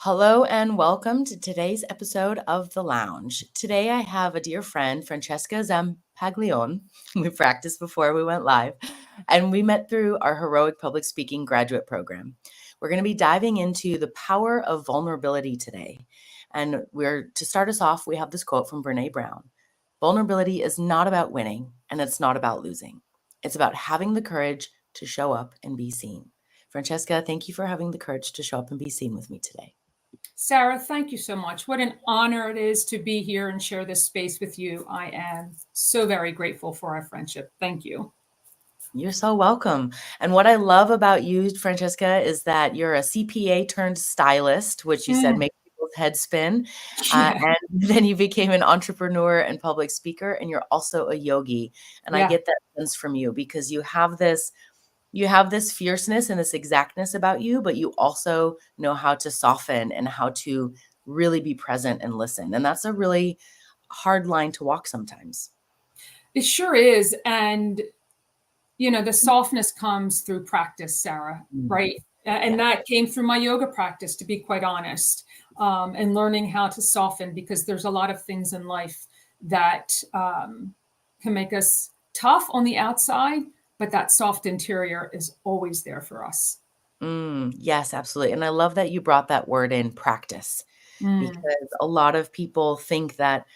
Hello and welcome to today's episode of The Lounge. Today I have a dear friend, Francesca Zampaglione. We practiced before we went live, and we met through our heroic public speaking graduate program. We're going to be diving into the power of vulnerability today. And to start us off, we have this quote from Brené Brown. Vulnerability is not about winning, and it's not about losing. It's about having the courage to show up and be seen. Francesca, thank you for having the courage to show up and be seen with me today. Sarah, thank you so much. What an honor it is to be here and share this space with you. I am so very grateful for our friendship. Thank you. You're so welcome. And what I love about you, Francesca, is that you're a CPA turned stylist, which you said makes people's heads spin. And then you became an entrepreneur and public speaker, and you're also a yogi. And I get that sense from you because you have this fierceness and this exactness about you, but you also know how to soften and how to really be present and listen. And that's a really hard line to walk sometimes. It sure is. And, the softness comes through practice, Sarah, right? And that came through my yoga practice, to be quite honest, and learning how to soften, because there's a lot of things in life that can make us tough on the outside, but that soft interior is always there for us. Yes, absolutely. And I love that you brought that word in, practice, because a lot of people think that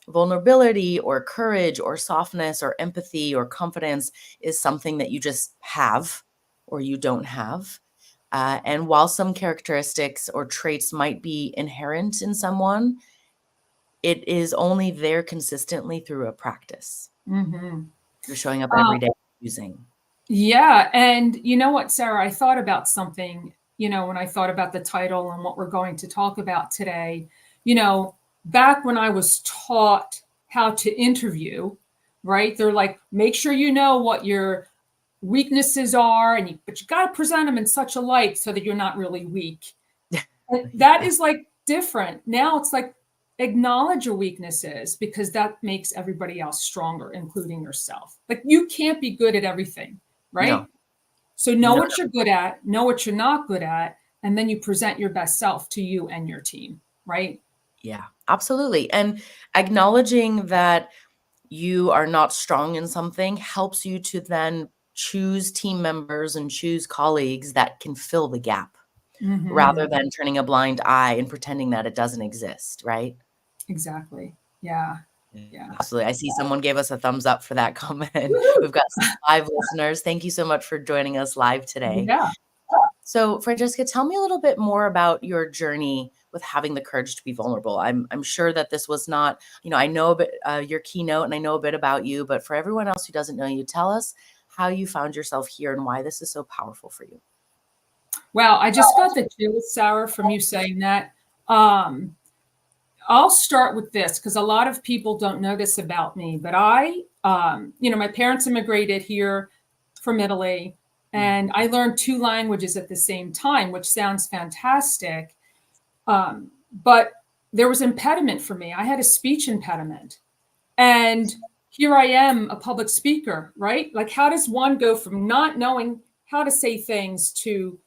vulnerability or courage or softness or empathy or confidence is something that you just have or you don't have. And while some characteristics or traits might be inherent in someone, it is only there consistently through a practice. You're showing up every day using. Yeah. And you know what, Sarah, I thought about something, when I thought about the title and what we're going to talk about today, back when I was taught how to interview, right? They're like, make sure you know what your weaknesses are, but you got to present them in such a light so that you're not really weak. That is like different. Now it's like, acknowledge your weaknesses, because that makes everybody else stronger, including yourself. Like, you can't be good at everything, right? No. So know what you're good at, know what you're not good at, and then you present your best self to you and your team, right? Yeah, absolutely. And acknowledging that you are not strong in something helps you to then choose team members and choose colleagues that can fill the gap rather than turning a blind eye and pretending that it doesn't exist, right? Exactly. Yeah. Absolutely. I see someone gave us a thumbs up for that comment. We've got some live listeners. Thank you so much for joining us live today. Yeah. So, Francesca, tell me a little bit more about your journey with having the courage to be vulnerable. I'm sure that this was not, I know a bit your keynote and I know a bit about you, but for everyone else who doesn't know you, tell us how you found yourself here and why this is so powerful for you. Wow, I just got the chills, Sarah, from you saying that. I'll start with this because a lot of people don't know this about me, but my parents immigrated here from Italy, and I learned 2 languages at the same time, which sounds fantastic. But there was impediment for me. I had a speech impediment. And here I am, a public speaker, right? Like, how does one go from not knowing how to say things to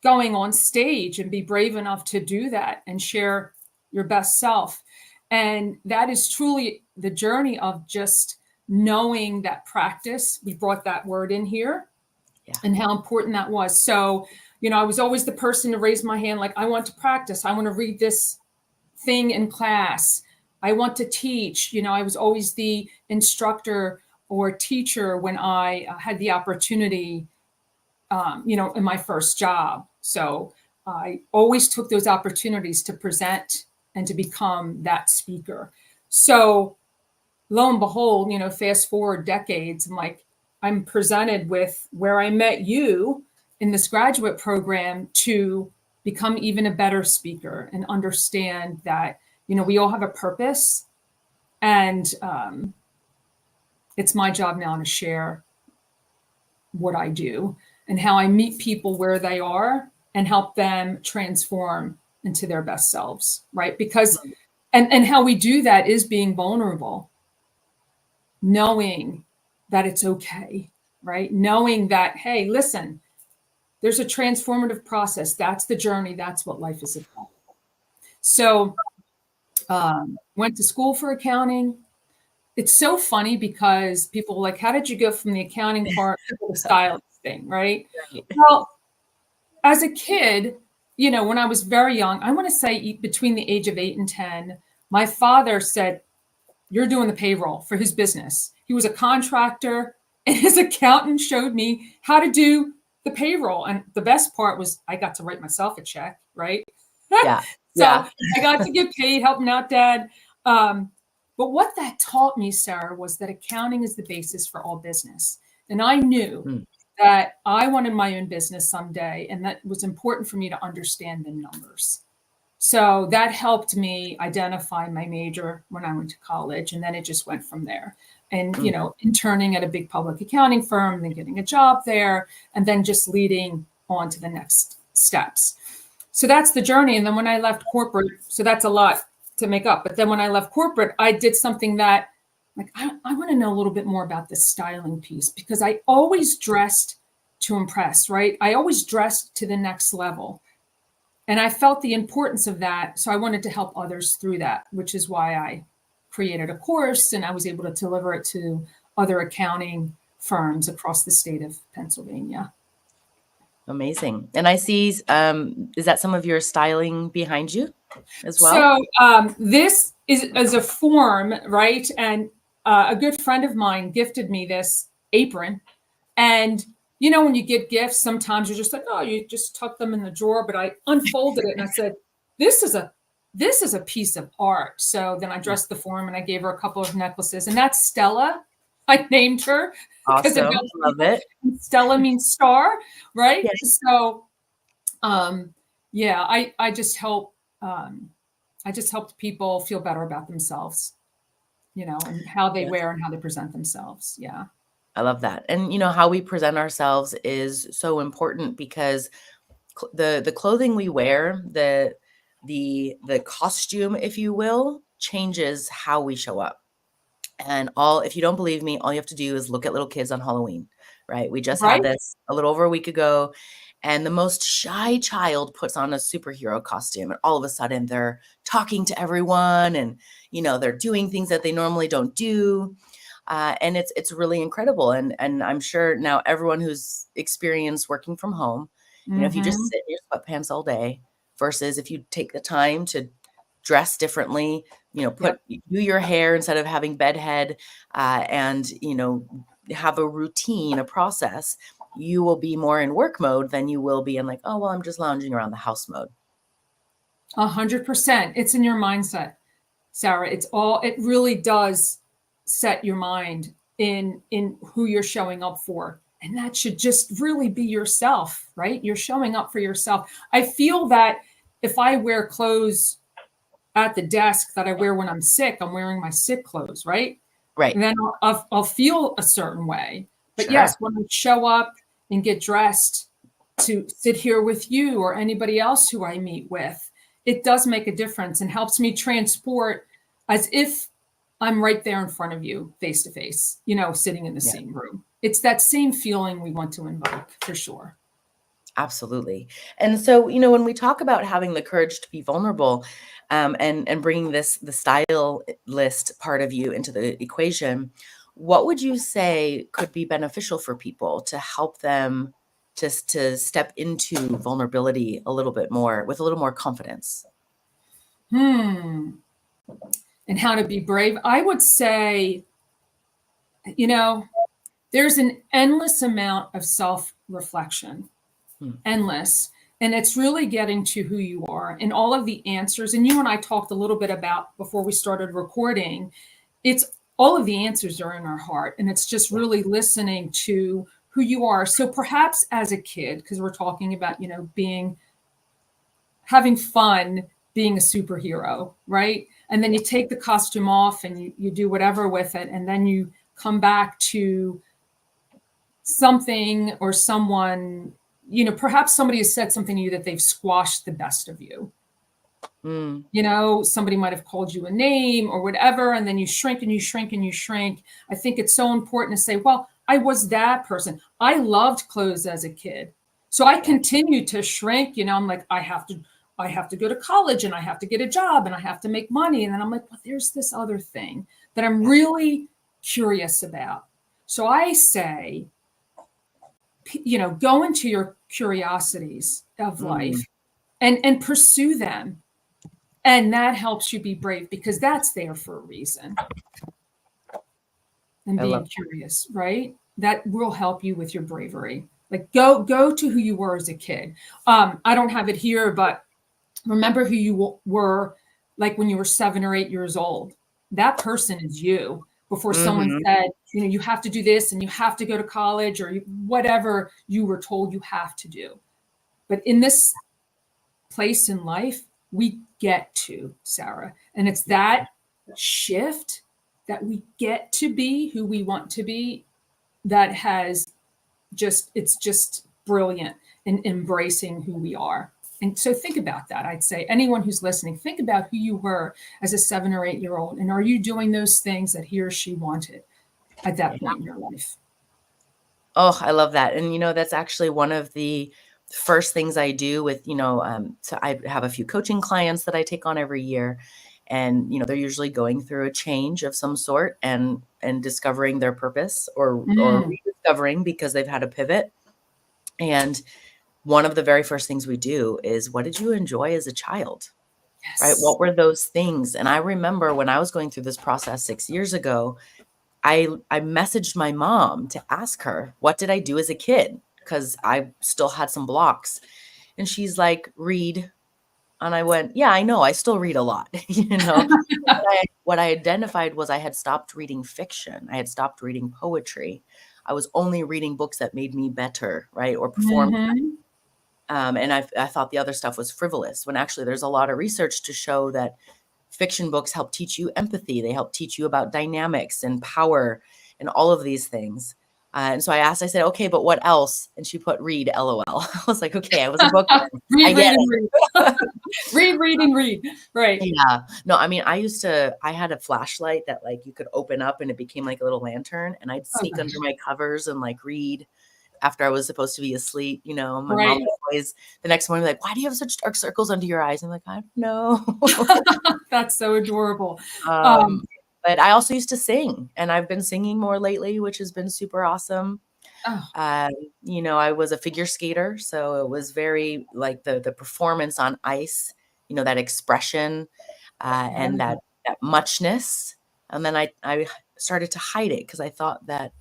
going on stage and be brave enough to do that and share your best self? And that is truly the journey of just knowing that practice. We brought that word in here and how important that was. So, I was always the person to raise my hand, like, I want to practice. I want to read this thing in class. I want to teach. I was always the instructor or teacher when I had the opportunity, in my first job. So I always took those opportunities to present and to become that speaker. So lo and behold, fast forward decades, I'm presented with where I met you in this graduate program to become even a better speaker and understand that, we all have a purpose, and it's my job now to share what I do and how I meet people where they are and help them transform into their best selves, right? Because, and how we do that is being vulnerable, knowing that it's okay, right? Knowing that, hey, listen, there's a transformative process. That's the journey. That's what life is about. So went to school for accounting. It's so funny because people are like, how did you go from the accounting part to the stylist thing, right? Right. Well, as a kid, when I was very young, I want to say between the age of 8 and 10, my father said, you're doing the payroll for his business. He was a contractor, and his accountant showed me how to do the payroll. And the best part was I got to write myself a check, right? Yeah. So Yeah. I got to get paid, helping out dad. But what that taught me, Sarah, was that accounting is the basis for all business. And I knew Mm. that I wanted my own business someday, and that was important for me to understand the numbers. So that helped me identify my major when I went to college, and then it just went from there. And, interning at a big public accounting firm, then getting a job there, and then just leading on to the next steps. So that's the journey. And then when I left corporate, so that's a lot to make up. But then when I left corporate, I did something that, like, I want to know a little bit more about the styling piece, because I always dressed to impress, right? I always dressed to the next level. And I felt the importance of that. So I wanted to help others through that, which is why I created a course, and I was able to deliver it to other accounting firms across the state of Pennsylvania. Amazing. And I see, is that some of your styling behind you as well? So this is a form, right? And a good friend of mine gifted me this apron. And when you get gifts, sometimes you're just like, oh, you just tuck them in the drawer. But I unfolded it and I said, this is a piece of art. So then I dressed the form and I gave her a couple of necklaces. And that's Stella. I named her because Awesome. Love it. Stella means star, right? Yes. So I just helped people feel better about themselves, and how they Yes. wear and how they present themselves. Yeah. I love that. And how we present ourselves is so important, because the clothing we wear, the costume, if you will, changes how we show up. And if you don't believe me, all you have to do is look at little kids on Halloween, right? We just Right. had this a little over a week ago, and the most shy child puts on a superhero costume, and all of a sudden they're talking to everyone, and they're doing things that they normally don't do. And it's really incredible. And I'm sure now everyone who's experienced working from home, if you just sit in your sweatpants all day versus if you take the time to dress differently, do your hair instead of having bedhead, and, have a routine, a process, you will be more in work mode than you will be in like, oh, well, I'm just lounging around the house mode. 100%. It's in your mindset, Sarah. It really does set your mind in who you're showing up for. And that should just really be yourself, right? You're showing up for yourself. I feel that if I wear clothes at the desk that I wear when I'm sick, I'm wearing my sick clothes, right? Right. And then I'll feel a certain way. But Sure. yes, when I show up and get dressed to sit here with you or anybody else who I meet with, it does make a difference and helps me transport as if I'm right there in front of you, face to face, sitting in the same room. It's that same feeling we want to invoke, for sure. Absolutely. And so, when we talk about having the courage to be vulnerable, and bringing the stylist part of you into the equation, what would you say could be beneficial for people to help them just to step into vulnerability a little bit more, with a little more confidence? And how to be brave? I would say, there's an endless amount of self-reflection, endless. And it's really getting to who you are and all of the answers. And you and I talked a little bit about before we started recording, it's all of the answers are in our heart. And it's just really listening to who you are. So perhaps as a kid, because we're talking about, having fun, being a superhero, right? And then you take the costume off and you do whatever with it. And then you come back to something or someone, perhaps somebody has said something to you that they've squashed the best of you. Somebody might have called you a name or whatever, and then you shrink and you shrink and you shrink. I think it's so important to say, well, I was that person. I loved clothes as a kid. So I continue to shrink. I'm like, I have to I have to go to college and I have to get a job and I have to make money. And then I'm like, well, there's this other thing that I'm really curious about. So I say, go into your curiosities of life and pursue them. And that helps you be brave because that's there for a reason. And I being love curious, right? That will help you with your bravery. Like go to who you were as a kid. I don't have it here, but remember who you were like when you were 7 or 8 years old. That person is you before someone said, you have to do this and you have to go to college or whatever you were told you have to do. But in this place in life, we get to, Sarah. And it's that shift that we get to be who we want to be that it's just brilliant in embracing who we are. And so think about that. I'd say anyone who's listening, think about who you were as a 7 or 8 year old. And are you doing those things that he or she wanted at that point in your life? Oh, I love that. And, that's actually one of the first things I do with, so I have a few coaching clients that I take on every year. And, they're usually going through a change of some sort and discovering their purpose or rediscovering because they've had a pivot. And one of the very first things we do is, what did you enjoy as a child? Yes. Right? What were those things? And I remember when I was going through this process 6 years ago, I messaged my mom to ask her, what did I do as a kid? Because I still had some blocks. And she's like, read. And I went, yeah, I know. I still read a lot. What I identified was I had stopped reading fiction. I had stopped reading poetry. I was only reading books that made me better, right? Or perform. And I thought the other stuff was frivolous, when actually there's a lot of research to show that fiction books help teach you empathy. They help teach you about dynamics and power and all of these things. And so I said, okay, but what else? And she put read, LOL. I was like, okay, I was a bookworm. read. read and read. Right. Yeah. No, I mean, I had a flashlight that like you could open up and it became like a little lantern, and I'd sneak under my covers and like read after I was supposed to be asleep. My mom would always the next morning like, why do you have such dark circles under your eyes? I'm like, I don't know. That's so adorable. But I also used to sing, and I've been singing more lately, which has been super awesome. I was a figure skater, so it was very like the performance on ice, that expression and that muchness. And then I started to hide it because I thought that,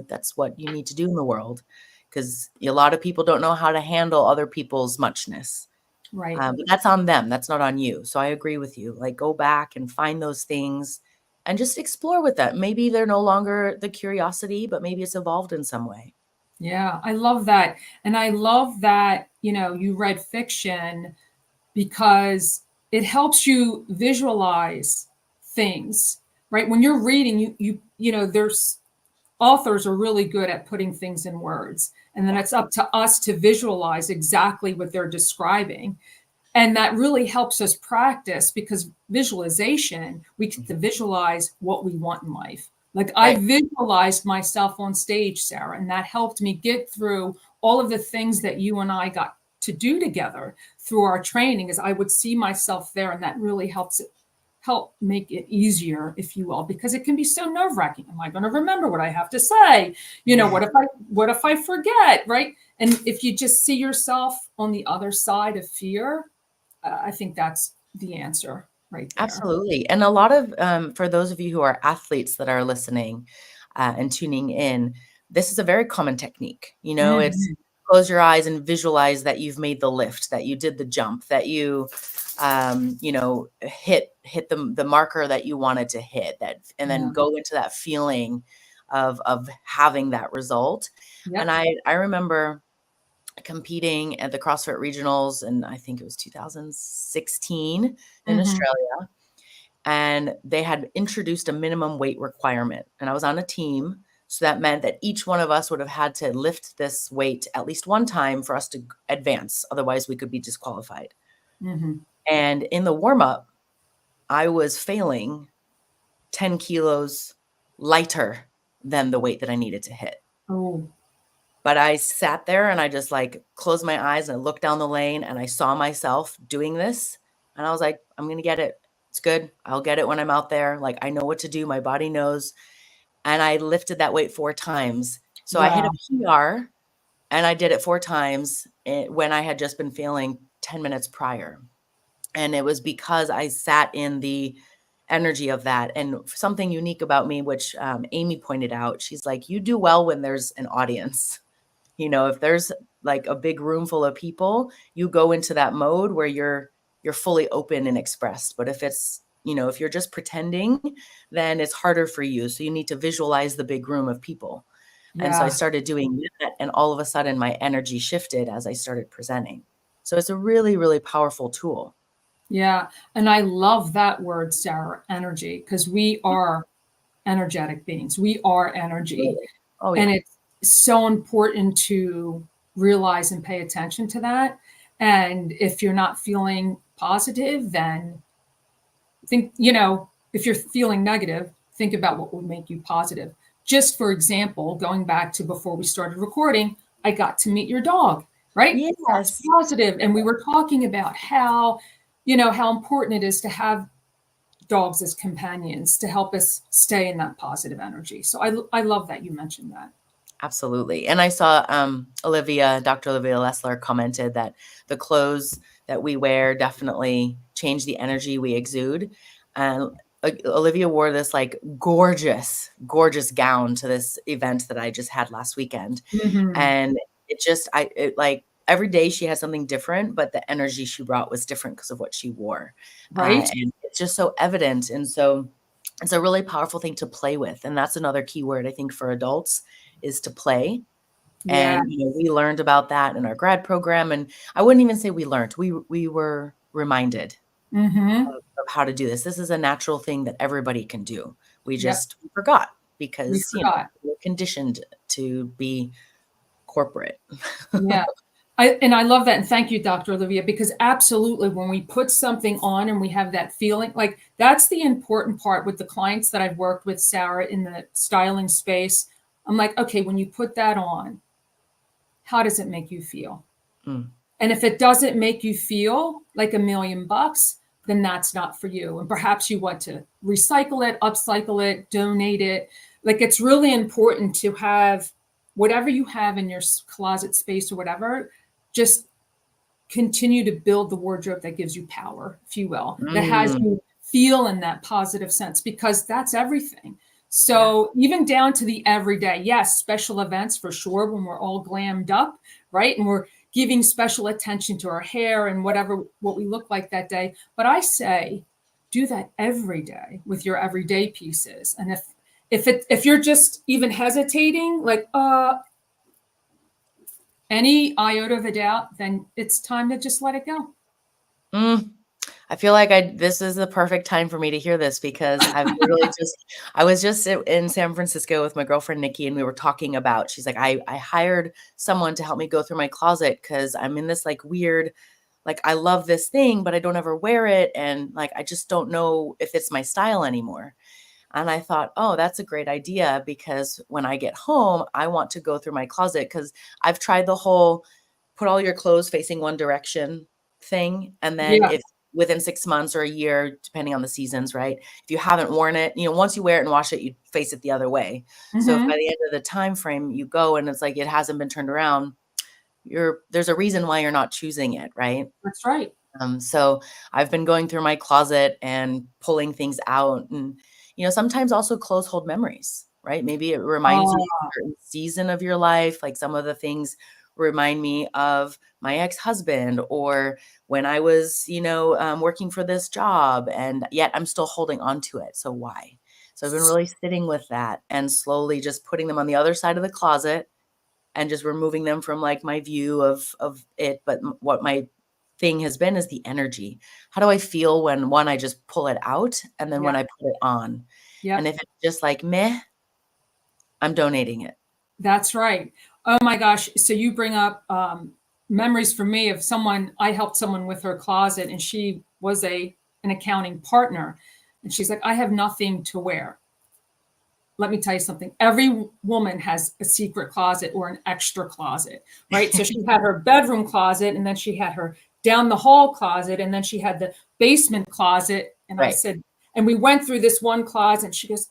that's what you need to do in the world, because a lot of people don't know how to handle other people's muchness. Right. But that's on them. That's not on you. So I agree with you. Like, go back and find those things and just explore with that. Maybe they're no longer the curiosity, but maybe it's evolved in some way. Yeah, I love that. And I love that, you read fiction because it helps you visualize things, right? When you're reading, there's authors are really good at putting things in words. And then it's up to us to visualize exactly what they're describing. And that really helps us practice, because visualization, we get to visualize what we want in life. Like I visualized myself on stage, Sarah, and that helped me get through all of the things that you and I got to do together through our training, as I would see myself there. And that really help make it easier, if you will, because it can be so nerve-wracking. Am I going to remember what I have to say? What if I forget, right? And if you just see yourself on the other side of fear, I think that's the answer right there. Absolutely. And a lot of, for those of you who are athletes that are listening and tuning in, this is a very common technique. It's close your eyes and visualize that you've made the lift, that you did the jump, that you, hit the marker that you wanted to hit, and then go into that feeling of having that result. Yep. And I remember competing at the CrossFit regionals, and I think it was 2016 in Australia. And they had introduced a minimum weight requirement, and I was on a team. So that meant that each one of us would have had to lift this weight at least one time for us to advance. Otherwise we could be disqualified. And in the warm-up, I was failing 10 kilos lighter than the weight that I needed to hit. Oh. But I sat there and I just like closed my eyes and I looked down the lane and I saw myself doing this. And I was like, I'm going to get it. It's good. I'll get it when I'm out there. Like, I know what to do. My body knows. And I lifted that weight 4 times. So I hit a Wow. PR and I did it 4 times when I had just been feeling 10 minutes prior. And it was because I sat in the energy of that. And something unique about me, which Amy pointed out, she's like, you do well when there's an audience. If there's like a big room full of people, you go into that mode where you're fully open and expressed. But if it's, if you're just pretending, then it's harder for you. So you need to visualize the big room of people. And so I Yeah. started doing that, and all of a sudden my energy shifted as I started presenting. So it's a really, really powerful tool. Yeah. And I love that word, Sarah, energy, because we are energetic beings. We are energy. Really? Oh And yeah. it's so important to realize and pay attention to that. And if you're not feeling positive, then think, if you're feeling negative, think about what would make you positive. Just for example, going back to before we started recording, I got to meet your dog, right? That's Yes. positive. And we were talking about how important it is to have dogs as companions to help us stay in that positive energy. So I love that you mentioned that. Absolutely. And I saw Dr. Olivia Lessler commented that the clothes that we wear definitely change the energy we exude. And Olivia wore this like gorgeous, gorgeous gown to this event that I just had last weekend. Mm-hmm. And like every day she had something different, but the energy she brought was different because of what she wore. Right? And it's just so evident. And so it's a really powerful thing to play with. And that's another key word, I think, for adults is to play. Yeah. And we learned about that in our grad program. And I wouldn't even say we learned. We were reminded Mm-hmm. of how to do this. This is a natural thing that everybody can do. We Yep. just forgot We because forgot. we're conditioned to be corporate. Yeah. I love that. And thank you, Dr. Olivia, because absolutely when we put something on and we have that feeling, like that's the important part with the clients that I've worked with, Sarah, in the styling space. I'm like, okay, when you put that on, how does it make you feel? Mm. And if it doesn't make you feel like $1,000,000, then that's not for you. And perhaps you want to recycle it, upcycle it, donate it. Like it's really important to have whatever you have in your closet space or whatever, just continue to build the wardrobe that gives you power, if you will, that has Mm. you feel in that positive sense, because that's everything. Yeah. So even down to the everyday, yes, special events for sure, when we're all glammed up, right? And we're giving special attention to our hair and what we look like that day. But I say, do that every day with your everyday pieces. And if you're just even hesitating, like any iota of a doubt, then it's time to just let it go. Mm. I feel like this is the perfect time for me to hear this because I was just in San Francisco with my girlfriend, Nikki, and we were talking about, she's like, I hired someone to help me go through my closet because I'm in this like weird, like, I love this thing, but I don't ever wear it. And like, I just don't know if it's my style anymore. And I thought, oh, that's a great idea because when I get home, I want to go through my closet because I've tried the whole put all your clothes facing one direction thing. And then Yeah. if within 6 months or a year, depending on the seasons, right? If you haven't worn it, once you wear it and wash it, you face it the other way. So if by Mm-hmm. the end of the time frame you go and it's like it hasn't been turned around, there's a reason why you're not choosing it, right? That's right. So I've been going through my closet and pulling things out. And, sometimes also clothes hold memories, right? Maybe it reminds you of Oh, a certain season of your life. Like some of the things remind me of my ex-husband or when I was, working for this job, and yet I'm still holding on to it. So why? So I've been really sitting with that and slowly just putting them on the other side of the closet and just removing them from like my view of it. But what my thing has been is the energy. How do I feel when one, I just pull it out and then yeah. when I put it on? And Yep. if it's just like meh, I'm donating it. That's right. Oh my gosh. So you bring up memories for me of I helped someone with her closet, and she was an accounting partner. And she's like, I have nothing to wear. let me tell you something. Every woman has a secret closet or an extra closet, right? So she had her bedroom closet, and then she had her down the hall closet, and then she had the basement closet. And I Right. said, and we went through this one closet, and she goes,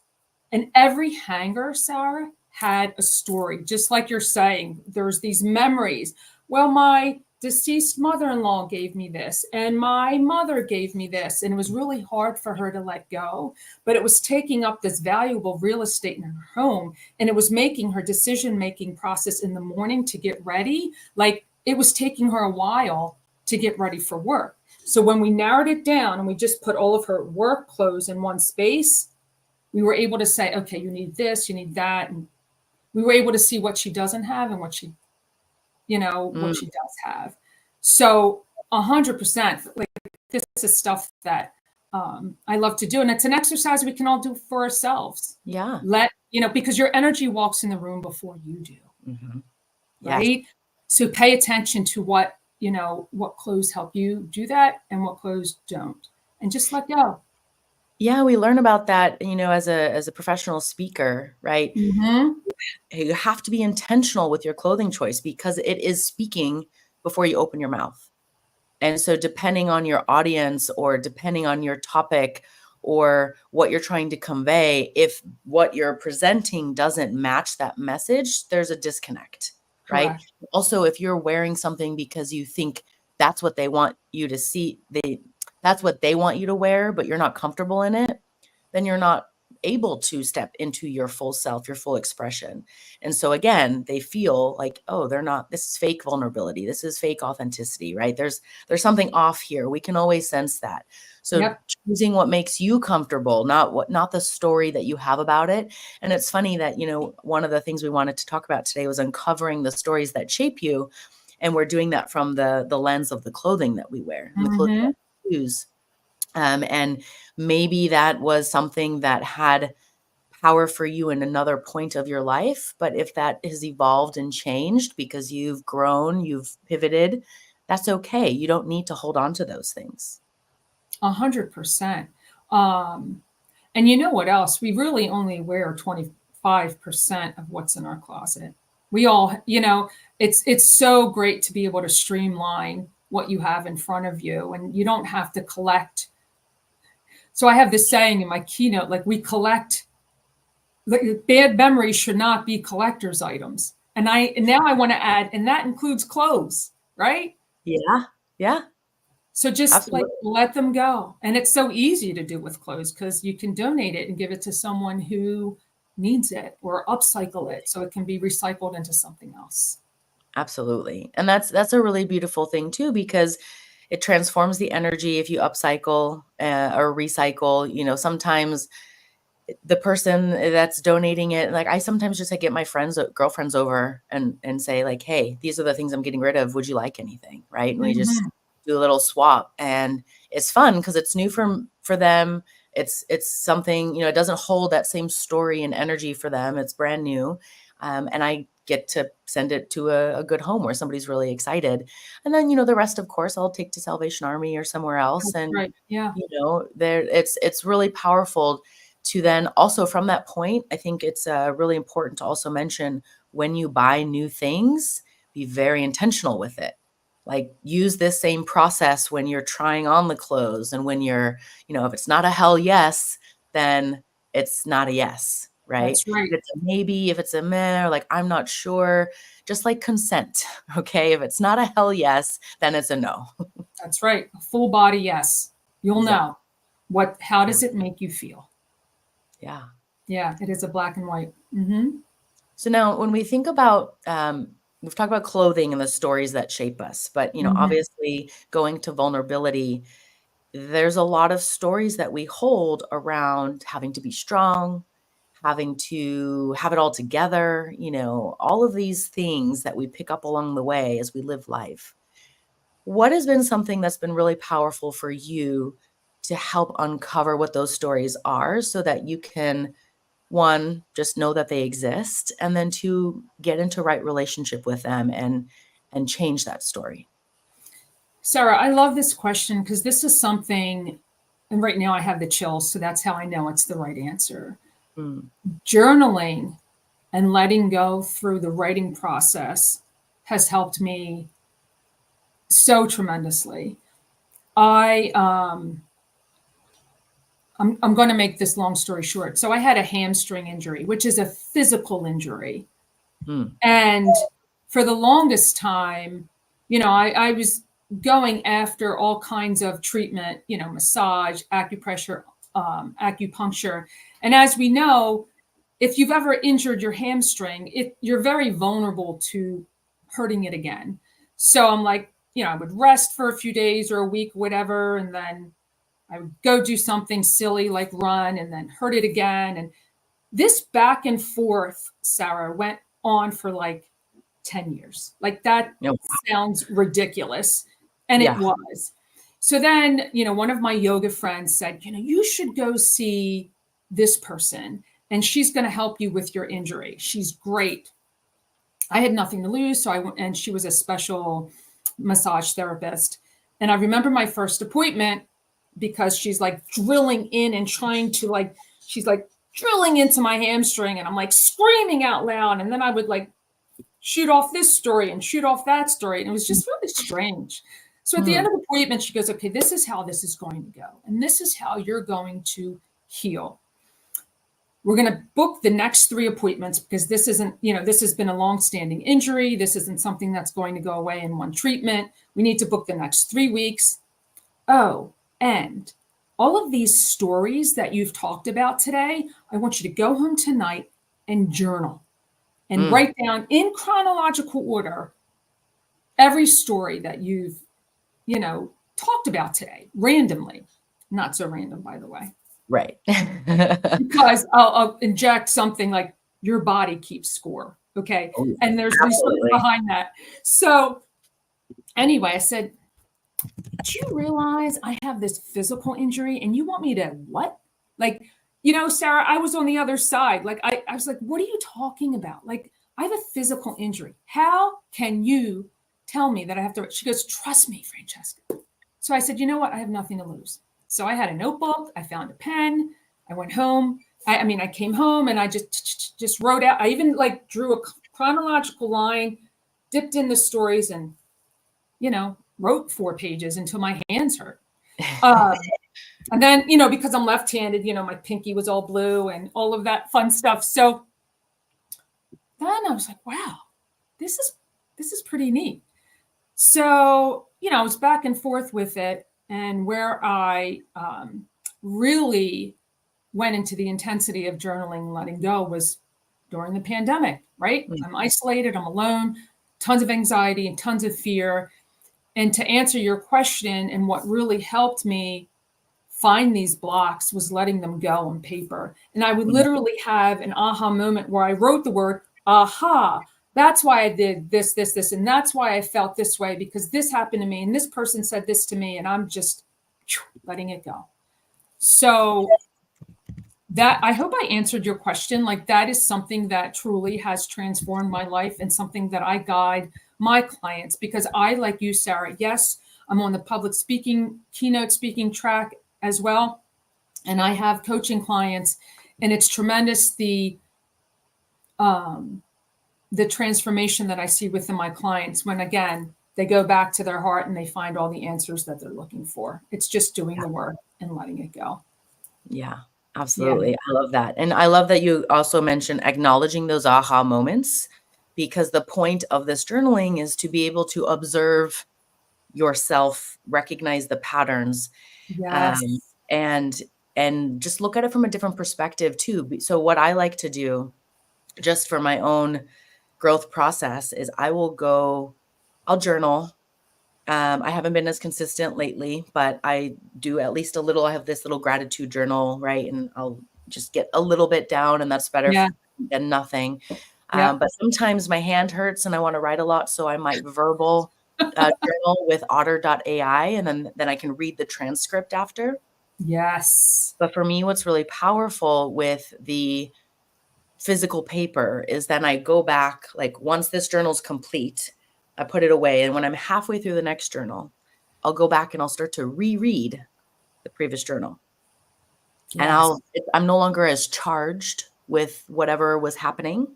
and every hanger, Sarah, had a story, just like you're saying. There's these memories. Well, my deceased mother-in-law gave me this, and my mother gave me this, and it was really hard for her to let go, but it was taking up this valuable real estate in her home, and it was making her decision-making process in the morning to get ready. Like, it was taking her a while to get ready for work. So when we narrowed it down and we just put all of her work clothes in one space, we were able to say, okay, you need this, you need that. And we were able to see what she doesn't have and what she, what she does have. So 100%, like, this is stuff that I love to do. And it's an exercise we can all do for ourselves. Yeah. Because your energy walks in the room before you do. Mm-hmm. Right. Yes. So pay attention to what clothes help you do that and what clothes don't, and just let go. Yeah, we learn about that, as a professional speaker, right? Mm-hmm. You have to be intentional with your clothing choice because it is speaking before you open your mouth. And so depending on your audience or depending on your topic or what you're trying to convey, if what you're presenting doesn't match that message, there's a disconnect, right? Correct. Also, if you're wearing something because you think that's what they want you to see, that's what they want you to wear, but you're not comfortable in it, then you're not able to step into your full self, your full expression. And so again, they feel like, oh, this is fake vulnerability. This is fake authenticity, right? There's something off here. We can always sense that. So Yep. choosing what makes you comfortable, not the story that you have about it. And it's funny that, one of the things we wanted to talk about today was uncovering the stories that shape you. And we're doing that from the lens of the clothing that we wear and the clothing that we use. And maybe that was something that had power for you in another point of your life. But if that has evolved and changed because you've grown, you've pivoted, that's okay. You don't need to hold on to those things. 100%. And you know what else? We really only wear 25% of what's in our closet. We all, it's so great to be able to streamline what you have in front of you, and you don't have to collect. So I have this saying in my keynote, like, we collect, like, bad memories should not be collector's items. And now I want to add, and that includes clothes, right? Yeah. Yeah. So just Absolutely. let them go. And it's so easy to do with clothes because you can donate it and give it to someone who needs it, or upcycle it so it can be recycled into something else. Absolutely. And that's a really beautiful thing too, because it transforms the energy if you upcycle or recycle. Sometimes the person that's donating it, like, I sometimes just get my girlfriends over and say, like, hey, these are the things I'm getting rid of. Would you like anything? Right. And we just do a little swap, and it's fun because it's new for them. It's something, it doesn't hold that same story and energy for them. It's brand new. And I get to send it to a good home where somebody's really excited. And then, the rest, of course, I'll take to Salvation Army or somewhere else. That's And, right. Yeah. it's really powerful to then also, from that point, I think it's really important to also mention, when you buy new things, be very intentional with it. Like, use this same process when you're trying on the clothes, and when you're, if it's not a hell yes, then it's not a yes, right? That's right. If it's a maybe, if it's a meh, or like, I'm not sure, just like consent, okay? If it's not a hell yes, then it's a no. That's right. A full body yes. You'll Exactly. know. How does it make you feel? Yeah. Yeah, it is a black and white. So now, when we think about, we've talked about clothing and the stories that shape us, but, obviously going to vulnerability, there's a lot of stories that we hold around having to be strong, having to have it all together, all of these things that we pick up along the way as we live life. What has been something that's been really powerful for you to help uncover what those stories are, so that you can, one, just know that they exist, and then two, get into right relationship with them and change that story? Sarah, I love this question because this is something, and right now I have the chills, so that's how I know it's the right answer. Mm. Journaling and letting go through the writing process has helped me so tremendously. I I'm going to make this long story short. So I had a hamstring injury, which is a physical injury. Mm. And for the longest time, I was going after all kinds of treatment, massage, acupressure, acupuncture. And as we know, if you've ever injured your hamstring, you're very vulnerable to hurting it again. So I'm like, I would rest for a few days or a week, whatever, and then I would go do something silly like run and then hurt it again. And this back and forth, Sarah, went on for like 10 years. Like that No. sounds ridiculous. And it Yeah. was. So then, one of my yoga friends said, you should go see this person and she's going to help you with your injury. She's great. I had nothing to lose. So I went, and she was a special massage therapist. And I remember my first appointment because she's like drilling in and trying to she's like drilling into my hamstring and I'm like screaming out loud. And then I would like shoot off this story and shoot off that story. And it was just really strange. So at the end of the appointment, she goes, okay, this is how this is going to go. And this is how you're going to heal. We're going to book the next 3 appointments because this isn't, this has been a long-standing injury. This isn't something that's going to go away in one treatment. We need to book the next 3 weeks. Oh, and all of these stories that you've talked about today, I want you to go home tonight and journal and write down in chronological order every story that you've, talked about today randomly. Not so random, by the way. Right. Because I'll inject something like your body keeps score. Okay. Oh, and there's research behind that. So anyway, I said, do you realize I have this physical injury and you want me to what? Like, Sarah, I was on the other side. Like, I was like, what are you talking about? Like, I have a physical injury. How can you tell me that I have to? She goes, trust me, Francesca. So I said, you know what? I have nothing to lose. So I had a notebook. I found a pen. I went home. I came home and I just wrote out. I even like drew a chronological line, dipped in the stories and, wrote 4 pages until my hands hurt. And then, because I'm left-handed, my pinky was all blue and all of that fun stuff. So then I was like, wow, this is pretty neat. So, I was back and forth with it. And where I really went into the intensity of journaling and letting go was during the pandemic, right? I'm isolated, I'm alone, tons of anxiety and tons of fear. And to answer your question, and what really helped me find these blocks was letting them go on paper. And I would literally have an aha moment where I wrote the word, aha, that's why I did this, this, this. And that's why I felt this way because this happened to me. And this person said this to me and I'm just letting it go. So that, I hope I answered your question. Like that is something that truly has transformed my life and something that I guide my clients because I, like you, Sarah, yes, I'm on the public speaking, keynote speaking track as well. And I have coaching clients and it's tremendous the transformation that I see within my clients when, again, they go back to their heart and they find all the answers that they're looking for. It's just doing the work and letting it go. Yeah, absolutely. Yeah. I love that. And I love that you also mentioned acknowledging those aha moments because the point of this journaling is to be able to observe yourself, recognize the patterns, Yes. And just look at it from a different perspective too. So what I like to do just for my own growth process is I'll journal. I haven't been as consistent lately, but I do at least a little. I have this little gratitude journal, right? And I'll just get a little bit down and that's better than nothing. But sometimes my hand hurts and I want to write a lot. So I might verbal journal with otter.ai and then I can read the transcript after. Yes. But for me, what's really powerful with the physical paper is then I go back, like once this journal's complete, I put it away. And when I'm halfway through the next journal, I'll go back and I'll start to reread the previous journal. and Yes. I'm no longer as charged with whatever was happening.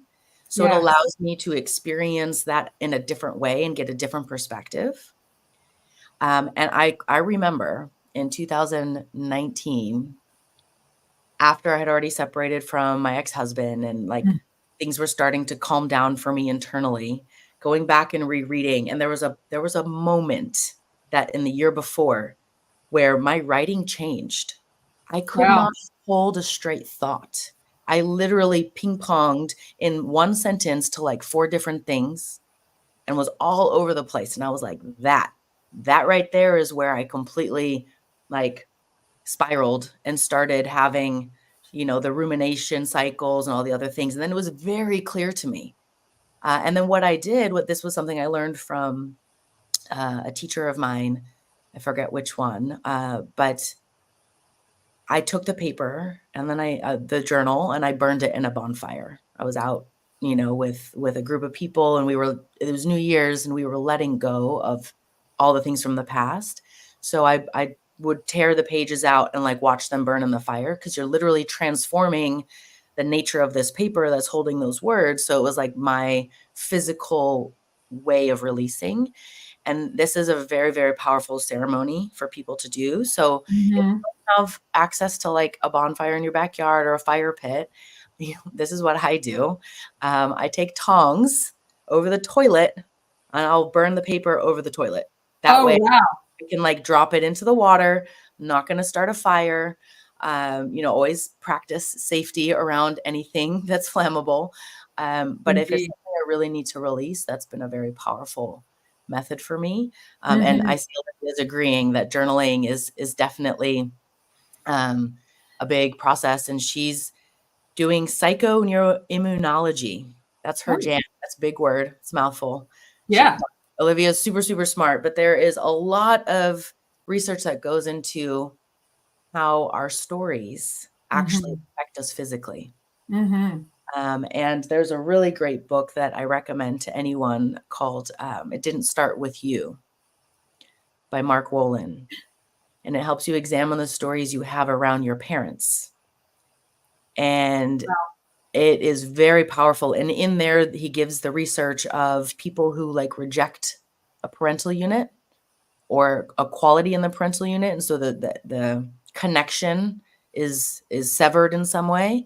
So it Yes. allows me to experience that in a different way and get a different perspective. And I remember in 2019, after I had already separated from my ex-husband and like Mm. things were starting to calm down for me internally, going back and rereading, and there was a moment that in the year before where my writing changed. I could Wow. not hold a straight thought. I literally ping-ponged in one sentence to like 4 different things and was all over the place, and I was like, that right there is where I completely, like, spiraled and started having, the rumination cycles and all the other things, and then it was very clear to me. And then what this was something I learned from, a teacher of mine, I forget which one, but I took the paper and then the journal, and I burned it in a bonfire. I was out, with a group of people, and it was New Year's, and we were letting go of all the things from the past. So I would tear the pages out and like watch them burn in the fire because you're literally transforming the nature of this paper that's holding those words. So it was like my physical way of releasing. And this is a very, very powerful ceremony for people to do. So if Mhm. have access to like a bonfire in your backyard or a fire pit, this is what I do. I take tongs over the toilet and I'll burn the paper over the toilet. That Oh, way wow. I can like drop it into the water. I'm not going to start a fire. Always practice safety around anything that's flammable. But if it's Indeed. something I really need to release, that's been a very powerful method for me. And Mhm. I see Olivia is agreeing that journaling is definitely um, a big process, and she's doing psychoneuroimmunology. That's her Oh, jam. That's a big word. It's a mouthful. She yeah. Olivia's super, super smart, but there is a lot of research that goes into how our stories actually Mhm. affect us physically. Mhm. And there's a really great book that I recommend to anyone called It Didn't Start With You by Mark Wolin. And it helps you examine the stories you have around your parents. And it is very powerful, and in there, he gives the research of people who, like, reject a parental unit or a quality in the parental unit, and so the connection is severed in some way,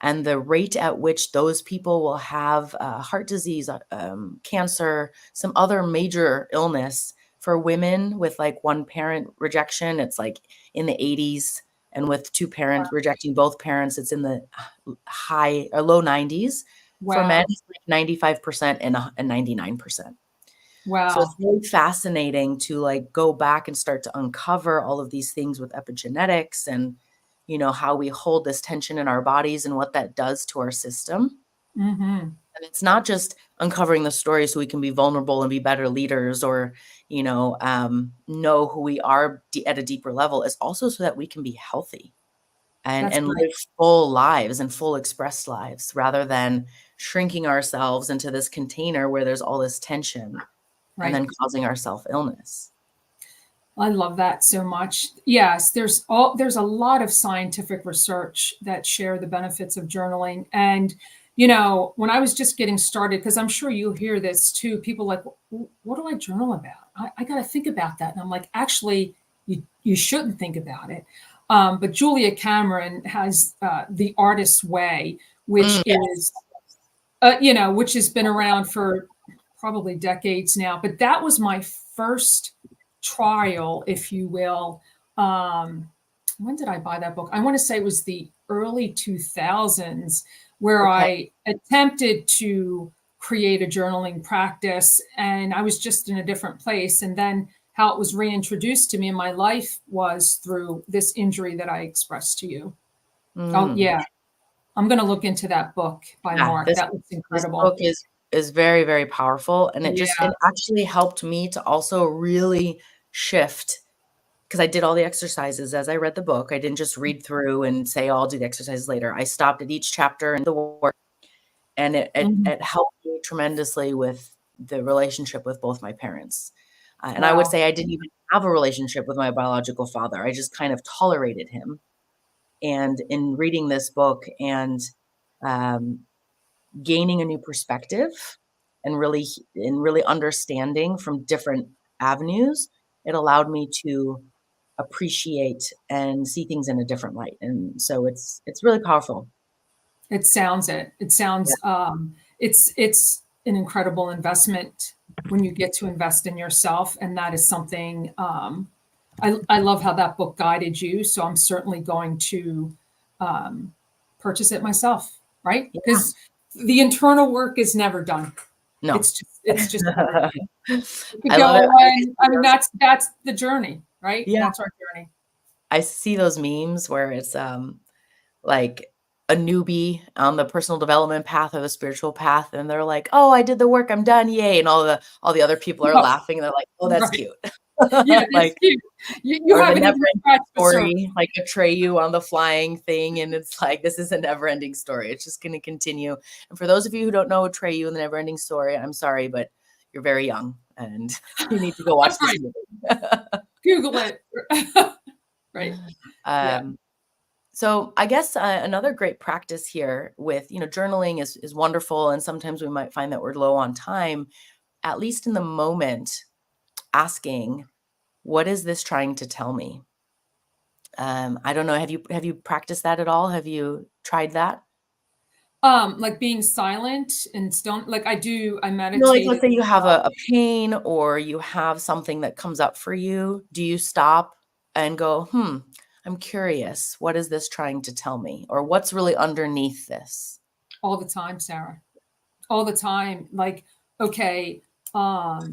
and the rate at which those people will have, heart disease, cancer, some other major illness. For women with, like, one-parent rejection, it's, like, in the 80s, and with two parents rejecting both parents, it's in the high or low 90s. For men, Wow. it's like 95% and 99%. So it's Wow. really fascinating to, like, go back and start to uncover all of these things with epigenetics and, how we hold this tension in our bodies and what that does to our system. Mhm. And it's not just uncovering the story so we can be vulnerable and be better leaders or, know who we are at a deeper level. It's also so that we can be healthy and That's and right. live full lives and full expressed lives rather than shrinking ourselves into this container where there's all this tension and Right. then causing our self illness. I love that so much. Yes, there's a lot of scientific research that share the benefits of journaling. And when I was just getting started, because I'm sure you hear this too, people like, what do I journal about? I got to think about that. And I'm like, actually, you shouldn't think about it. But Julia Cameron has the Artist's Way, which Yes. is which has been around for probably decades now. But that was my first trial, if you will. Um, when did I buy that book? I want to say it was the early 2000s, where Okay. I attempted to create a journaling practice, and I was just in a different place. And then how it was reintroduced to me in my life was through this injury that I expressed to you. Oh, Mm. yeah. I'm going to look into that book by Yeah, Mark. this That looks this book incredible. is very, very powerful, and Yeah. it actually helped me to also really shift because I did all the exercises as I read the book. I didn't just read through and say, "Oh, I'll do the exercises later." I stopped at each chapter and the work, and Mhm. it helped me tremendously with the relationship with both my parents. And I would Wow. say I didn't even have a relationship with my biological father. I just kind of tolerated him. And in reading this book and um, gaining a new perspective and really understanding from different avenues, it allowed me to appreciate and see things in a different light. And so it's really powerful. It sounds it. It Yeah. sounds it's an incredible investment when you get to invest in yourself, and that is something I love how that book guided you. So I'm certainly going to purchase it myself, right? Yeah. Because the internal work is never done. No. It's just never done. It could I love it. go on. I mean, that's the journey, right? Yeah. That's our journey. I see those memes where it's like a newbie on the personal development path or the spiritual path, and they're like, "Oh, I did the work, I'm done, yay!" And all the other people are No, laughing. And they're like, "Oh, that's right. cute." Yeah, that's Like, cute. You or the haven't even never-ending scratched the surface. story, like Atreyu on the flying thing, and it's like, this is a never-ending story. It's just going to continue. And for those of you who don't know Atreyu and the never-ending story, I'm sorry, but you're very young, and you need to go watch That's this right. movie. Google it. Right. Yeah. Um, So I guess another great practice here with, journaling is wonderful. And sometimes we might find that we're low on time, at least in the moment, asking, what is this trying to tell me? I don't know. Have you practiced that at all? Have you tried that? Like being silent and still, like I Like meditate let's as say you have well. a pain or you have something that comes up for you. Do you stop and go, I'm curious. What is this trying to tell me? Or what's really underneath this? All the time, Sarah. All the time. Like, okay, um,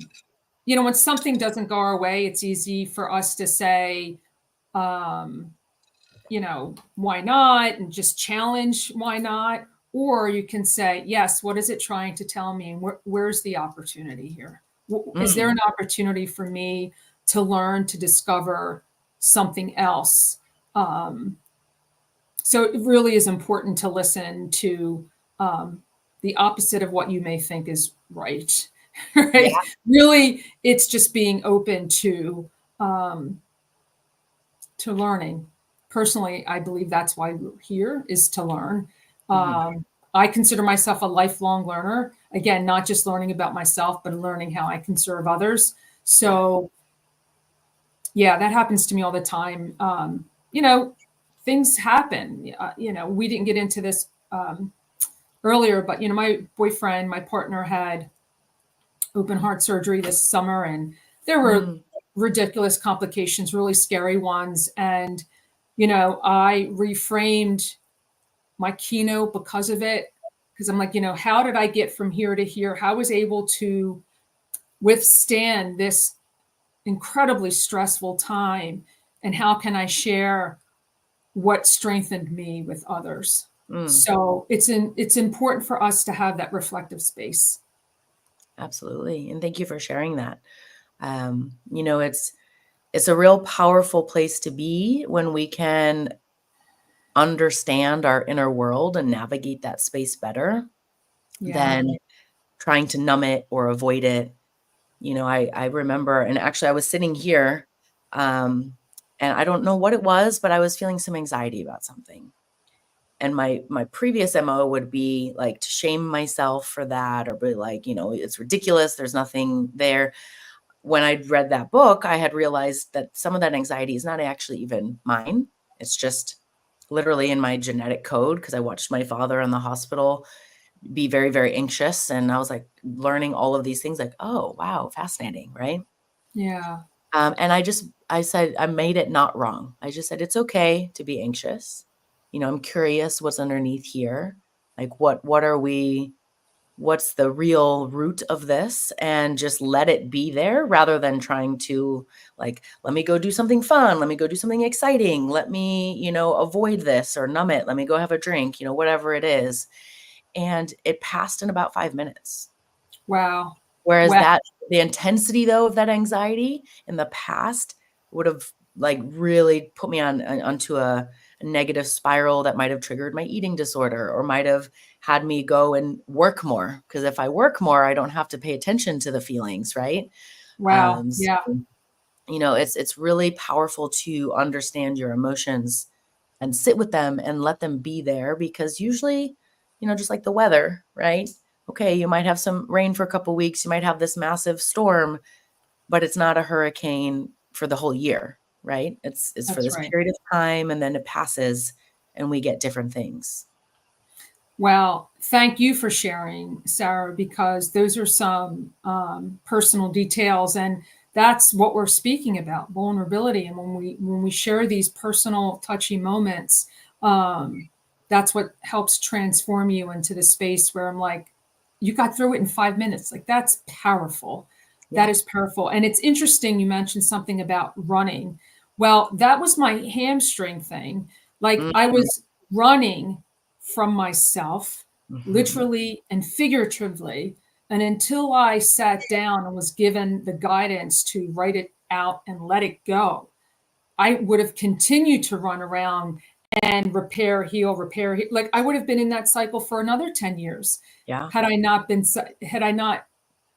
when something doesn't go our way, it's easy for us to say, um, why not? And just challenge why not. Or you can say, yes, what is it trying to tell me? And where's the opportunity here? Is there Mm, an opportunity for me to learn, to discover something else? Um, so it really is important to listen to the opposite of what you may think is right. Right? yeah. Really, it's just being open um, to learning. Personally, I believe that's why we're here is to learn. Mhm. I consider myself a lifelong learner. Again, not just learning about myself, but learning how I can serve others. Yeah. So, yeah, that happens to me all the time. Things happen. We didn't get into this earlier, but my boyfriend, my partner had open heart surgery this summer, and there were Mm, ridiculous complications, really scary ones. And, I reframed my keynote because of it. Because I'm like, how did I get from here to here? How was I able to withstand this incredibly stressful time? And how can I share what strengthened me with others? mm, So it's important for us to have that reflective space. absolutely. And thank you for sharing that. It's a real powerful place to be when we can understand our inner world and navigate that space better Yeah. than trying to numb it or avoid it. I remember, and actually I was sitting here, um, and I don't know what it was, but I was feeling some anxiety about something. And my previous MO would be like to shame myself for that or be like, it's ridiculous. There's nothing there. When I'd read that book, I had realized that some of that anxiety is not actually even mine. It's just literally in my genetic code because I watched my father in the hospital be very, very anxious. And I was like learning all of these things like, oh, wow, fascinating. Right. Yeah. And I said, I made it not wrong. I just said, it's okay to be anxious. I'm curious what's underneath here. Like, what's the real root of this, and just let it be there rather than trying to like, let me go do something fun. Let me go do something exciting. Let me, avoid this or numb it. Let me go have a drink, whatever it is. And it passed in about 5 minutes. Wow. Whereas Wow. the intensity though of that anxiety in the past would have like really put me onto a negative spiral that might have triggered my eating disorder or might have had me go and work more. Because if I work more, I don't have to pay attention to the feelings, right? Wow. So, Yeah. it's really powerful to understand your emotions and sit with them and let them be there, because usually, just like the weather, right? Okay, you might have some rain for a couple of weeks, you might have this massive storm, but it's not a hurricane for the whole year, right? It's for That's this right. period of time, and then it passes and we get different things. Well, thank you for sharing, Sarah, because those are some personal details, and that's what we're speaking about, vulnerability. And when we share these personal, touchy moments, that's what helps transform you into the space where I'm like, you got through it in 5 minutes. Like, that's powerful. That Yeah. is powerful. And it's interesting you mentioned something about running. Well, that was my hamstring thing. Like, I Mhm. was running from myself, Mhm. literally and figuratively. And until I sat down and was given the guidance to write it out and let it go, I would have continued to run around and repair, heal, repair. Like, I would have been in that cycle for another 10 years Yeah. had I not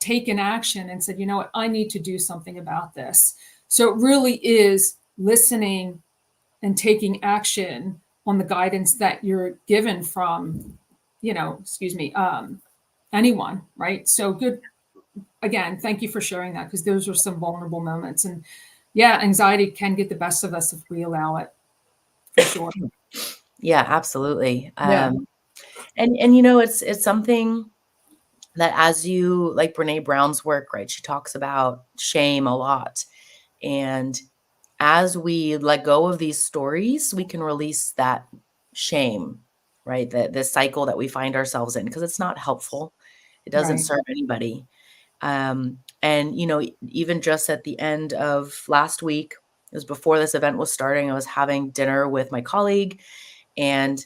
taken action and said, you know what, I need to do something about this. So it really is listening and taking action on the guidance that you're given from, anyone, right? So good. Again, thank you for sharing that, because those are some vulnerable moments. And yeah, anxiety can get the best of us if we allow it, for sure. Yeah, absolutely. Yeah. And it's something that, as you like Brené Brown's work, right? She talks about shame a lot. And as we let go of these stories, we can release that shame, right? The cycle that we find ourselves in, because it's not helpful. It doesn't Right. serve anybody. And even just at the end of last week, it was before this event was starting, I was having dinner with my colleague, and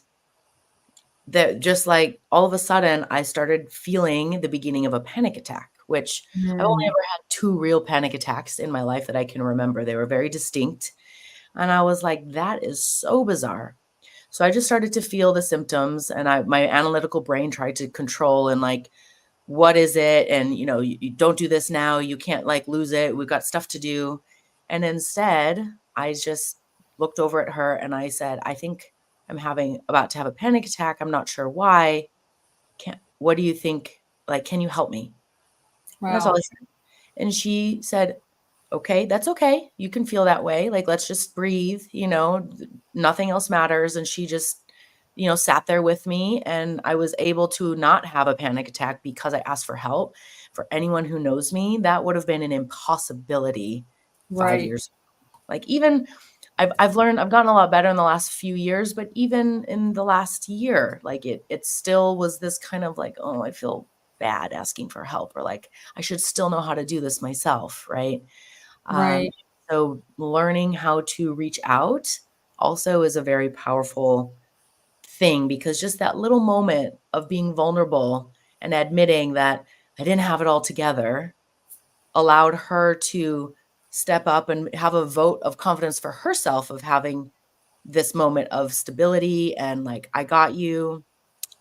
that just like all of a sudden I started feeling the beginning of a panic attack, which I've only Mm, ever had 2 real panic attacks in my life that I can remember. They were very distinct. And I was like, that is so bizarre. So I just started to feel the symptoms, and my analytical brain tried to control and like, what is it? And you don't do this now. You can't like lose it. We've got stuff to do. And instead, I just looked over at her and I said, I think I'm about to have a panic attack. I'm not sure why. What do you think? Like, can you help me? And that's all I wow. said. And she said, okay, that's okay. You can feel that way. Like, let's just breathe, nothing else matters. And she just, sat there with me, and I was able to not have a panic attack because I asked for help. For anyone who knows me, that would have been an impossibility 5 Right. years. Like, even I've learned, I've gotten a lot better in the last few years, but even in the last year, like it still was this kind of like, oh, I feel bad asking for help, or like I should still know how to do this myself, right? Um, Right. so learning how to reach out also is a very powerful thing, because just that little moment of being vulnerable and admitting that I didn't have it all together allowed her to step up and have a vote of confidence for herself, of having this moment of stability and like, I got you.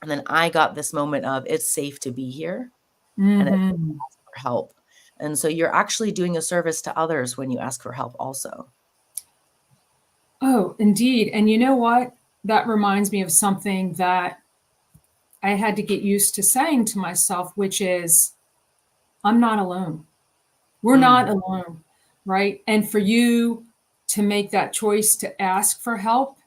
And then I got this moment of, it's safe to be here and it's safe Hmm. to ask for help. And so you're actually doing a service to others when you ask for help also. Oh, indeed. And you know what? That reminds me of something that I had to get used to saying to myself, which is, I'm not alone. We're not Mm, alone, right? And for you to make that choice to ask for help,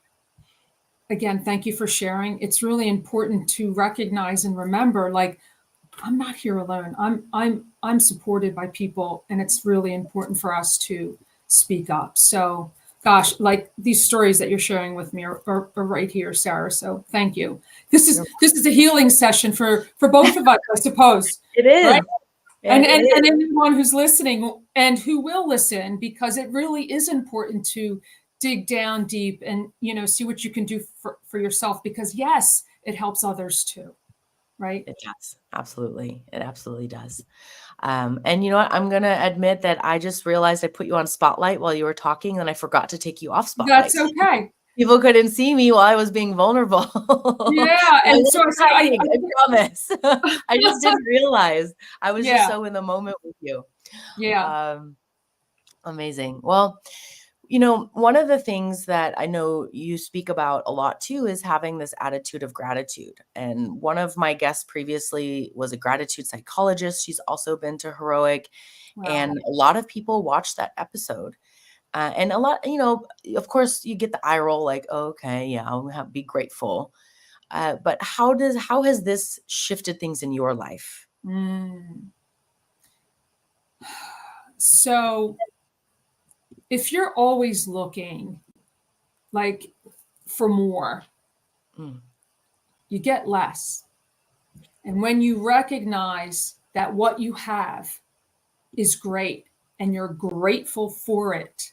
again, thank you for sharing. It's really important to recognize and remember, like, I'm not here alone. I'm supported by people, and it's really important for us to speak up. So, gosh, like these stories that you're sharing with me are right here, Sarah. So thank you. This is you're this is a healing session for both of us, I suppose, It right? is. And anyone who's listening and who will listen, because it really is important to dig down deep and see what you can do for yourself, because yes, it helps others too, right? It does. Absolutely. It absolutely does. And you know what? I'm going to admit that I just realized I put you on spotlight while you were talking, and I forgot to take you off spotlight. That's okay. People couldn't see me while I was being vulnerable. Yeah, I and so wasn't I said, hiding, I promise. I just didn't realize. I was just yeah, so in the moment with you. yeah. Um, Amazing. Well, One of the things that I know you speak about a lot too is having this attitude of gratitude. And one of my guests previously was a gratitude psychologist. She's also been to Heroic, Wow. and a lot of people watched that episode. And a lot, of course, you get the eye roll, like, oh, okay, yeah, be grateful. But how has this shifted things in your life? Mm. So if you're always looking like for more, Mm, you get less. And when you recognize that what you have is great and you're grateful for it,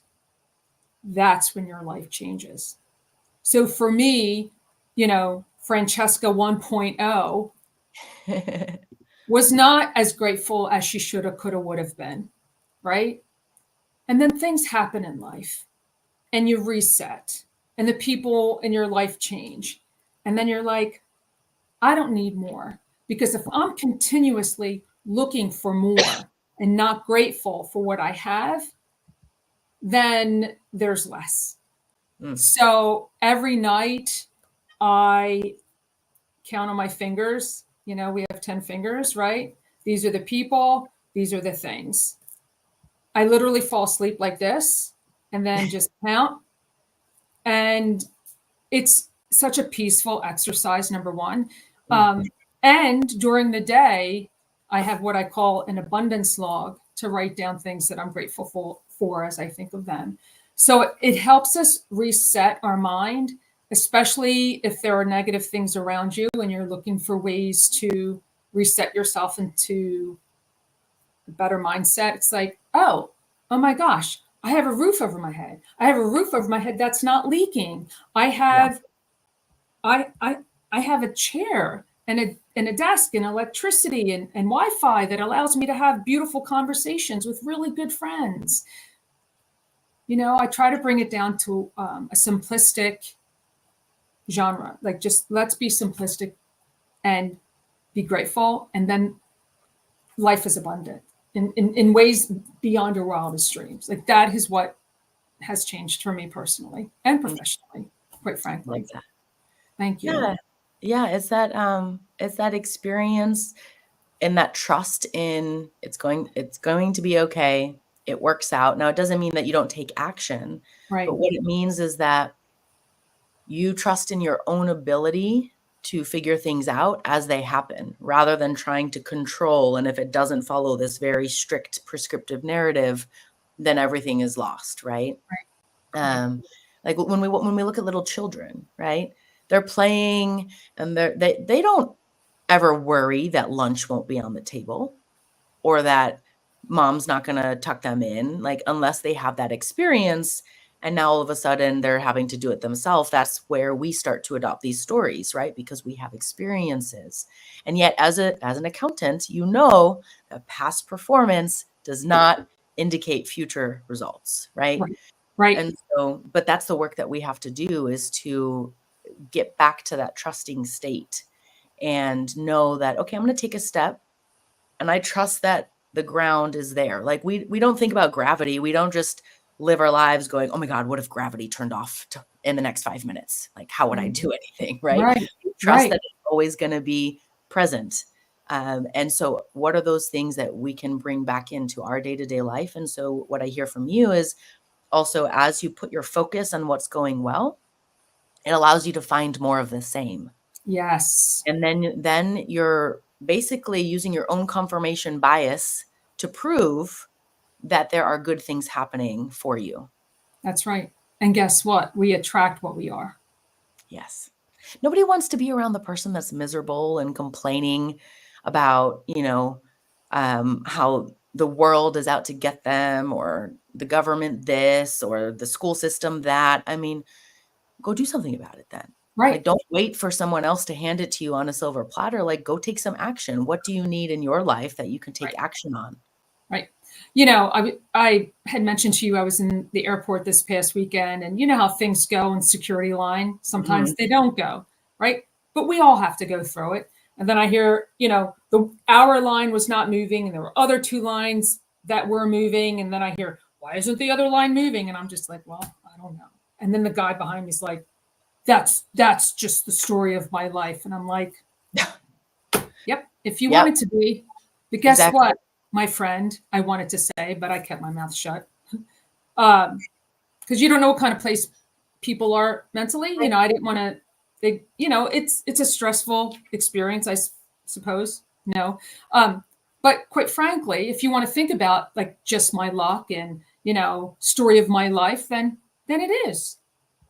that's when your life changes. So for me, Francesca 1.0 was not as grateful as she should have, could have, would have been, right? And then things happen in life and you reset and the people in your life change. And then you're like, I don't need more. Because if I'm continuously looking for more and not grateful for what I have, then there's less. mm, So every night I count on my fingers. We have 10 fingers, right? These are the people, these are the things. I literally fall asleep like this and then just count. And it's such a peaceful exercise, number one. mm, And during the day, I have what I call an abundance log to write down things that I'm grateful for as I think of them. So it helps us reset our mind, especially if there are negative things around you and you're looking for ways to reset yourself into a better mindset. It's like, oh my gosh, I have a roof over my head. I have a roof over my head that's not leaking. I yeah. have I have a chair and a desk and electricity and Wi-Fi that allows me to have beautiful conversations with really good friends. I try to bring it down to a simplistic genre. Like, just let's be simplistic and be grateful, and then life is abundant in ways beyond your wildest dreams. Like, that is what has changed for me personally and Mm, professionally, quite I love frankly. that. Thank you. Yeah. Yeah, it's that experience and that trust in it's going to be okay. It works out. Now, it doesn't mean that you don't take action, but Right. what it means is that you trust in your own ability to figure things out as they happen rather than trying to control. And if it doesn't follow this very strict prescriptive narrative, then everything is lost, right? Right. Um, like when we look at little children, right? They're playing and they don't ever worry that lunch won't be on the table or that mom's not going to tuck them in, like unless they have that experience. And now all of a sudden they're having to do it themselves. That's where we start to adopt these stories, right? Because we have experiences. And yet, as an accountant, that past performance does not indicate future results, right? Right. Right. And so, but that's the work that we have to do, is to get back to that trusting state and know that, okay, I'm going to take a step and I trust that the ground is there. Like, we don't think about gravity. We don't just live our lives going, "Oh my God, what if gravity turned off in the next 5 minutes? Like, how would I Mm. do anything?" Right? Right. We trust Right. that it's always going to be present. And so, what are those things that we can bring back into our day to day life? And so, what I hear from you is also, as you put your focus on what's going well, it allows you to find more of the same. Yes. And then you're basically using your own confirmation bias to prove that there are good things happening for you. That's right. And guess what? We attract what we are. Yes. Nobody wants to be around the person that's miserable and complaining about, how the world is out to get them, or the government this, or the school system that. I mean, go do something about it then. Like, Right. don't wait for someone else to hand it to you on a silver platter. Like, go take some action. What do you need in your life that you can take Right. action on? Right. I had mentioned to you I was in the airport this past weekend, and you know how things go in security line. Mhm. Sometimes they don't go, right? But we all have to go through it. And then I hear, our line was not moving, and there were other two lines that were moving. And then I hear, why isn't the other line moving? And I'm just like, well, I don't know. And then the guy behind me is like, that's just the story of my life. And I'm like, yep, if you want Yep, it to be. But guess exactly. what, my friend, I wanted to say, but I kept my mouth shut. Because you don't know what kind of place people are mentally. Right. I didn't want to. It's a stressful experience, I suppose. But quite frankly, if you want to think about like just my luck and story of my life, then it is.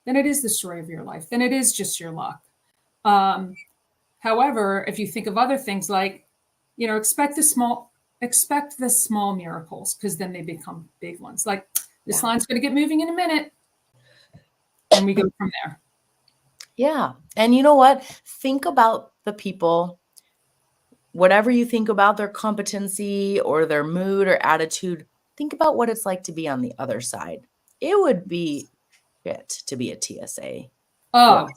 Then it is the story of your life. Then it is just your luck. Um, However, if you think of other things like, expect the small miracles, because then they become big ones. Like this Yeah. line's going to get moving in a minute, and we go from there. Yeah. And you know what? Think about the people, whatever you think about their competency or their mood or attitude, think about what it's like to be on the other side. It would be shit to be a TSA girl.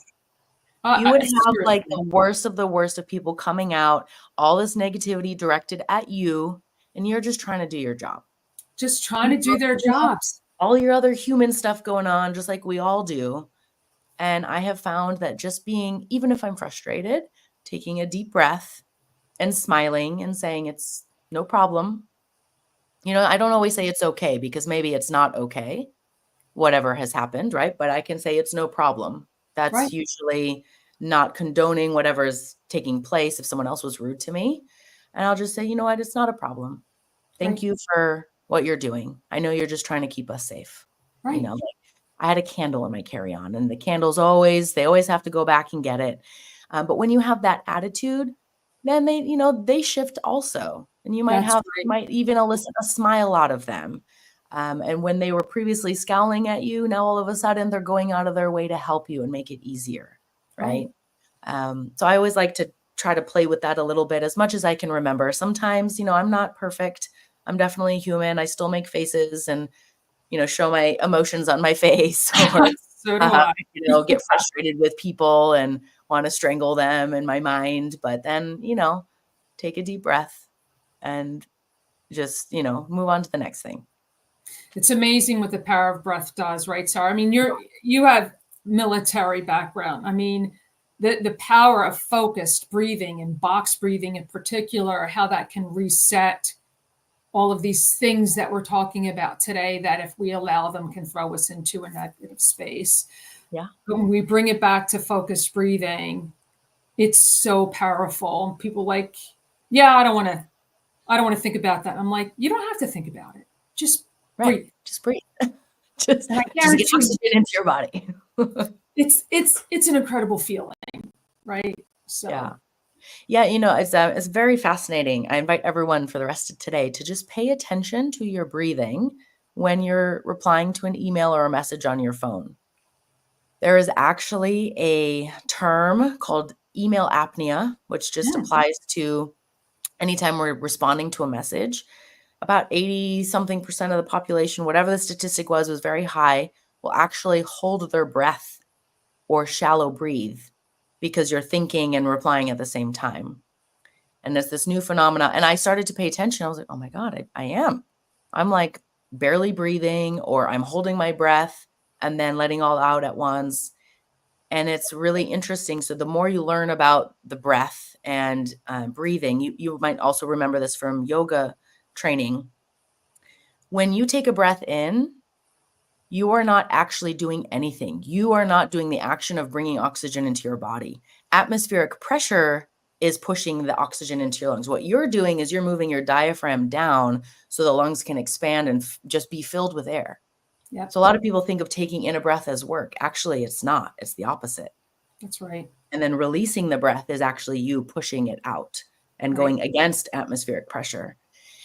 Oh, You would have like seriously, the worst of people coming out, all this negativity directed at you, and you're just trying to do your job. just trying You to do their have jobs. all your other human stuff going on, just like we all do. And I have found that just being, even if I'm frustrated, taking a deep breath and smiling and saying it's no problem. I don't always say it's okay because maybe it's not okay, whatever has happened, right? But I can say it's no problem. That's Right, usually not condoning whatever's taking place if someone else was rude to me. And I'll just say, you know what? It's not a problem. Thank right, you for what you're doing. I know you're just trying to keep us safe. right, Like I had a candle in my carry-on, and the candles they always have to go back and get it. But when you have that attitude, then they shift also, and you that's right, might even elicit a smile out of them. And when they were previously scowling at you, now all of a sudden they're going out of their way to help you and make it easier, right, right? So I always like to try to play with that a little bit as much as I can remember. Sometimes, I'm not perfect. I'm definitely human. I still make faces and, show my emotions on my face or, so do I. get frustrated with people and want to strangle them in my mind. But then, take a deep breath and just, move on to the next thing. It's amazing what the power of breath does, right, Sarah? I mean, you have military background. I mean, the power of focused breathing and box breathing in particular, how that can reset all of these things that we're talking about today that if we allow them can throw us into a negative space. Yeah. But when we bring it back to focused breathing, it's so powerful. People like, yeah, I don't want to think about that. I'm like, you don't have to think about it. Just Right. breathe. Just breathe. just And I get guarantee oxygen into your body. it's an incredible feeling, right? Yeah. So Yeah, it's very fascinating. I invite everyone for the rest of today to just pay attention to your breathing when you're replying to an email or a message on your phone. There is actually a term called email apnea, which just yeah, applies to anytime we're responding to a message. About 80 something percent of the population, whatever the statistic was very high, will actually hold their breath or shallow breathe because you're thinking and replying at the same time. And it's this new phenomena. And I started to pay attention. I was like, oh my God, I am. I'm like barely breathing, or I'm holding my breath and then letting all out at once. And it's really interesting. So the more you learn about the breath and breathing, you might also remember this from yoga training. When you take a breath in, you are not actually doing anything. You are not doing the action of bringing oxygen into your body. Atmospheric pressure is pushing the oxygen into your lungs. What you're doing is you're moving your diaphragm down so the lungs can expand and just be filled with air. yeah, So a lot of people think of taking in a breath as work. Actually, it's not. It's the opposite. that's right. And then releasing the breath is actually you pushing it out and Right. going against atmospheric pressure.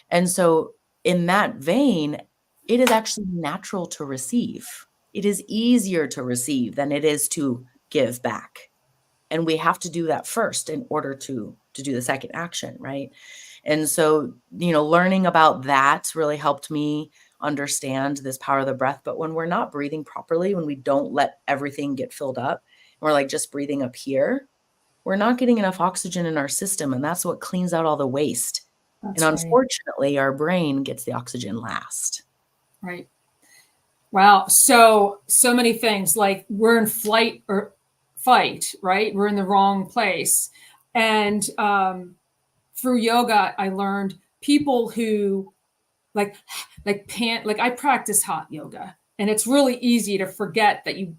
And so in that vein, it is actually natural to receive. It is easier to receive than it is to give back. And we have to do that first in order to do the second action, right? And so, learning about that really helped me understand this power of the breath. But when we're not breathing properly, when we don't let everything get filled up, and we're like just breathing up here, we're not getting enough oxygen in our system. And that's what cleans out all the waste. And That's right. unfortunately, our brain gets the oxygen last. Right. Wow. So many things, like we're in flight or fight, right? We're in the wrong place. And through yoga, I learned people who like pant, like I practice hot yoga, and it's really easy to forget that you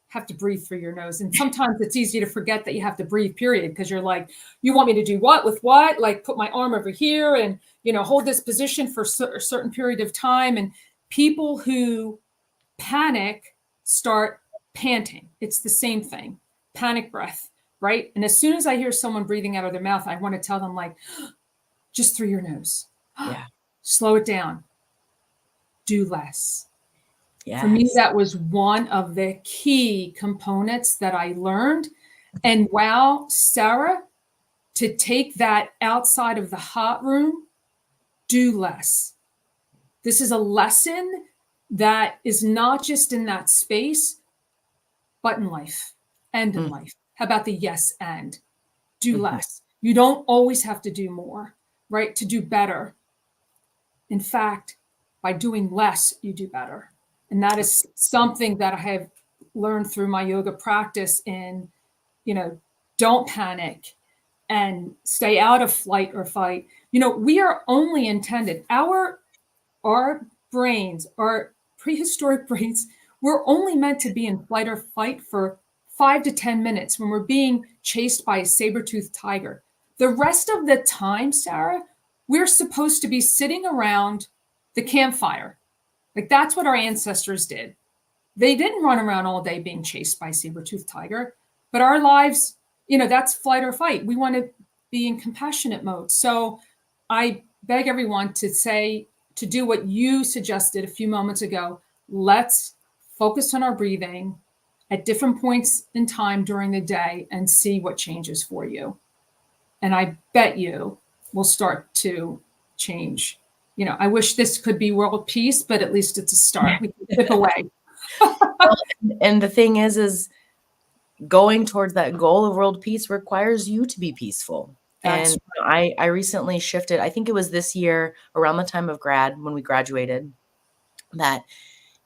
have to breathe through your nose. And sometimes it's easy to forget that you have to breathe, period, because you're like, you want me to do what with what? Like put my arm over here and, hold this position for a certain period of time. And people who panic start panting. It's the same thing. Panic breath, right? And as soon as I hear someone breathing out of their mouth, I want to tell them, like, just through your nose. Yeah. Slow it down. Do less. Yes. For me, that was one of the key components that I learned. And wow, Sarah, to take that outside of the hot room, do less. This is a lesson that is not just in that space, but in life and in life. How about the yes and? Do less. You don't always have to do more, right? To do better. In fact, by doing less, you do better. And that is something that I have learned through my yoga practice in, don't panic and stay out of flight or fight. We are only intended, our brains, our prehistoric brains, we're only meant to be in flight or fight for 5 to 10 minutes when we're being chased by a saber-toothed tiger. The rest of the time, Sarah, we're supposed to be sitting around the campfire. Like that's what our ancestors did. They didn't run around all day being chased by a saber-toothed tiger, but our lives, that's flight or fight. We want to be in compassionate mode. So I beg everyone to do what you suggested a few moments ago. Let's focus on our breathing at different points in time during the day and see what changes for you. And I bet you will start to change. I wish this could be world peace, but at least it's a start. We can tip away. Well, and the thing is going towards that goal of world peace requires you to be peaceful. That's and I recently shifted. I think it was this year around the time of when we graduated, that,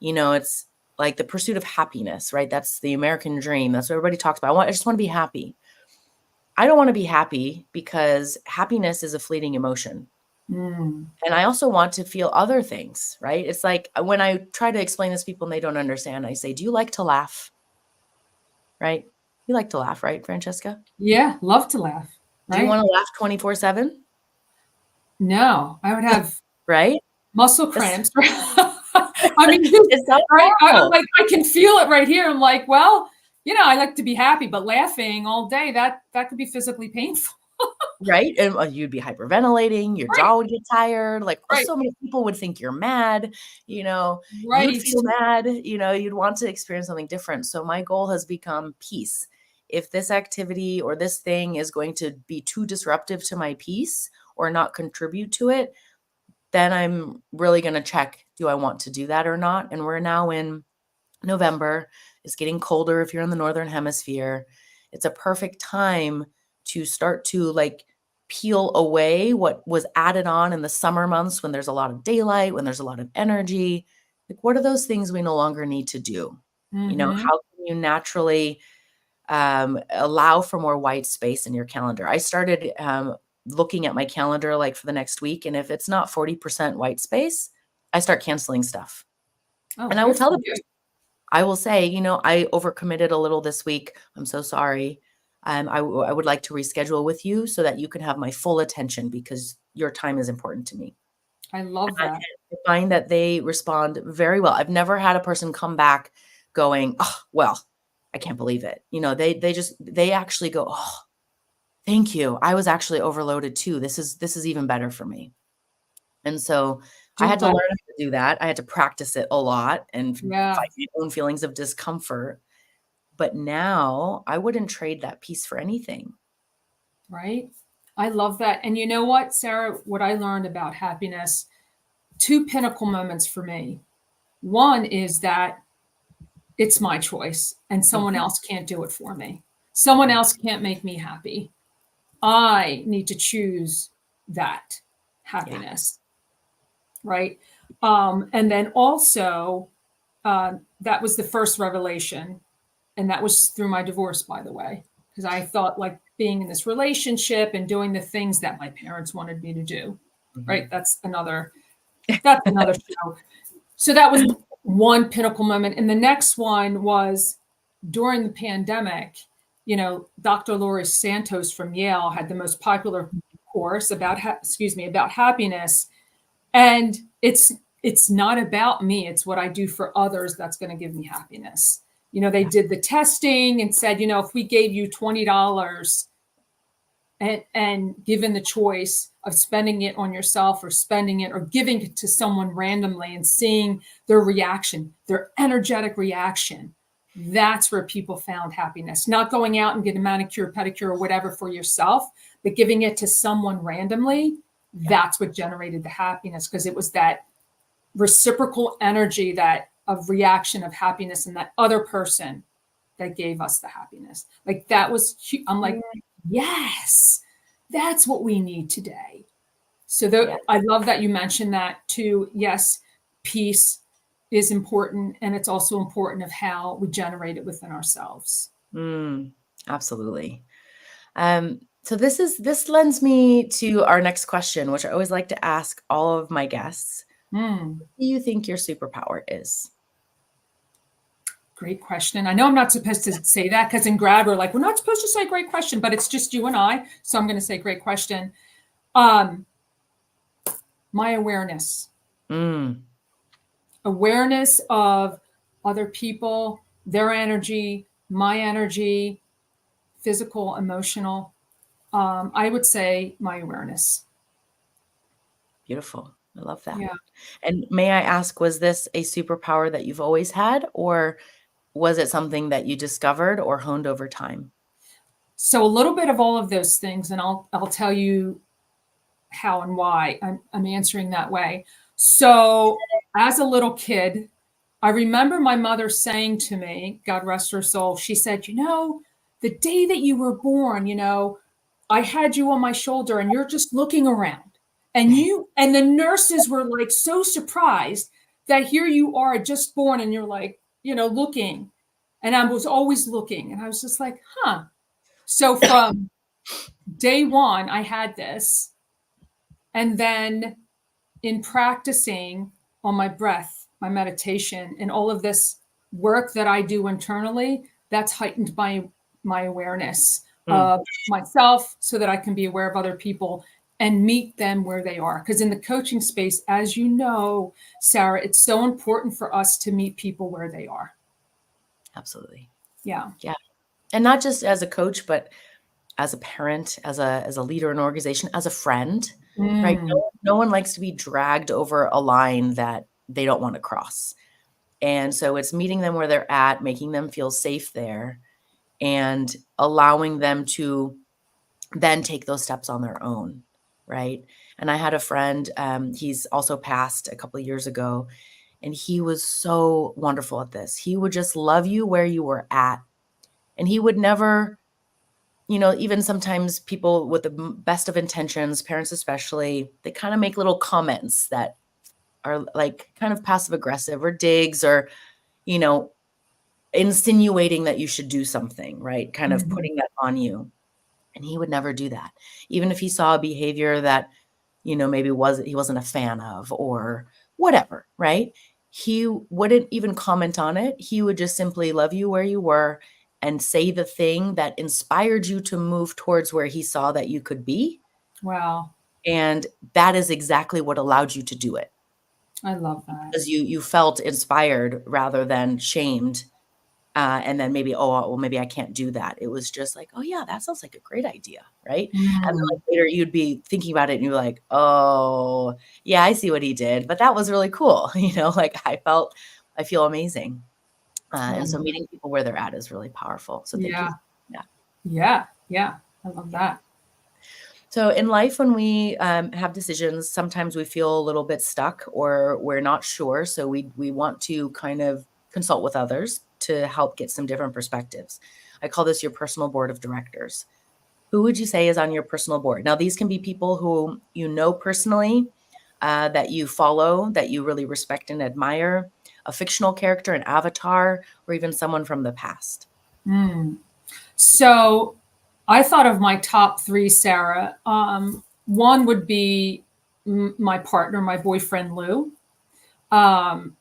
it's like the pursuit of happiness, right? That's the American dream. That's what everybody talks about. I just want to be happy. I don't want to be happy because happiness is a fleeting emotion. And I also want to feel other things, right? It's like when I try to explain this to people and they don't understand, I say, do you like to laugh? Right? You like to laugh, right, Francesca? Yeah, love to laugh. Right? Do you want to laugh 24/7? No, I would have right? muscle cramps. I mean, It's not right? I'm normal. like, I can feel it right here. I'm like, well, I like to be happy, but laughing all day, that could be physically painful. Right? And you'd be hyperventilating, your Right. jaw would get tired. Like Right. so many people would think you're mad, you'd Right. feel mad, you'd want to experience something different. So my goal has become peace. If this activity or this thing is going to be too disruptive to my peace or not contribute to it, then I'm really going to check, do I want to do that or not? And we're now in November. It's getting colder if you're in the Northern Hemisphere. It's a perfect time to start to peel away what was added on in the summer months when there's a lot of daylight, when there's a lot of energy. Like, what are those things we no longer need to do? How can you naturally allow for more white space in your calendar? I started looking at my calendar for the next week, and if it's not 40% white space, I start canceling stuff. And I will tell the person, I will say, I overcommitted a little this week. I'm so sorry. I would like to reschedule with you so that you can have my full attention because your time is important to me. I love that. I find that they respond very well. I've never had a person come back going, oh, well, I can't believe it. They actually go, oh, thank you. I was actually overloaded too. This is even better for me. And so I had to learn how to do that. I had to practice it a lot and fight my own feelings of discomfort. But now I wouldn't trade that peace for anything. Right? I love that. And you know what, Sarah, what I learned about happiness, 2 pinnacle moments for me. One is that it's my choice and someone else can't do it for me. Someone else can't make me happy. I need to choose that happiness. Right? And then also that was the first revelation. And that was through my divorce, by the way, because I thought like being in this relationship and doing the things that my parents wanted me to do. Right. That's another show. So that was one pinnacle moment. And the next one was during the pandemic. Dr. Laurie Santos from Yale had the most popular course about happiness. And it's not about me. It's what I do for others that's going to give me happiness. They did the testing and said, if we gave you $20 and given the choice of spending it on yourself or spending it or giving it to someone randomly and seeing their reaction, their energetic reaction, that's where people found happiness. Not going out and get a manicure, pedicure, or whatever for yourself, but giving it to someone randomly. That's what generated the happiness, because it was that reciprocal energy of reaction of happiness in that other person that gave us the happiness. Like that was, I'm like, yes, that's what we need today. So I love that you mentioned that too. Yes, peace is important, and it's also important of how we generate it within ourselves. Absolutely. So this lends me to our next question, which I always like to ask all of my guests. What do you think your superpower is? Great question. I know I'm not supposed to say that because in grad we're like, we're not supposed to say great question, but it's just you and I. So I'm going to say great question. My awareness. Awareness of other people, their energy, my energy, physical, emotional. I would say my awareness. Beautiful. I love that. Yeah. And may I ask, was this a superpower that you've always had, or was it something that you discovered or honed over time? So a little bit of all of those things, and I'll tell you how and why I'm answering that way. So as a little kid, I remember my mother saying to me, God rest her soul, she said, the day that you were born, I had you on my shoulder and you're just looking around. And the nurses were like so surprised that here you are just born and you're like, looking. And I was always looking. And I was just like, huh. So from day one, I had this. And then in practicing on my breath, my meditation, and all of this work that I do internally, that's heightened my awareness of myself so that I can be aware of other people and meet them where they are. Because in the coaching space, as you know, Sarah, it's so important for us to meet people where they are. Absolutely. Yeah. Yeah. And not just as a coach, but as a parent, as a leader in an organization, as a friend, right? No one likes to be dragged over a line that they don't want to cross. And so it's meeting them where they're at, making them feel safe there, and allowing them to then take those steps on their own, right? And I had a friend, he's also passed a couple of years ago, and he was so wonderful at this. He would just love you where you were at. And he would never, even sometimes people with the best of intentions, parents especially, they kind of make little comments that are like kind of passive aggressive or digs or, insinuating that you should do something, right? Kind of putting that on you. And he would never do that. Even if he saw a behavior that, maybe he wasn't a fan of or whatever, right? He wouldn't even comment on it. He would just simply love you where you were and say the thing that inspired you to move towards where he saw that you could be. Wow. And that is exactly what allowed you to do it. I love that. Because you felt inspired rather than shamed. And then maybe, maybe I can't do that. It was just like, oh yeah, that sounds like a great idea, right? And then like later you'd be thinking about it and you're like, oh yeah, I see what he did, but that was really cool. Like I feel amazing. And so meeting people where they're at is really powerful. So thank you. Yeah. I love that. So in life, when we have decisions, sometimes we feel a little bit stuck or we're not sure. So we want to kind of consult with others to help get some different perspectives. I call this your personal board of directors. Who would you say is on your personal board? Now, these can be people who you know personally, that you follow, that you really respect and admire, a fictional character, an avatar, or even someone from the past? So I thought of my top three, Sarah. One would be my partner, my boyfriend, Lou.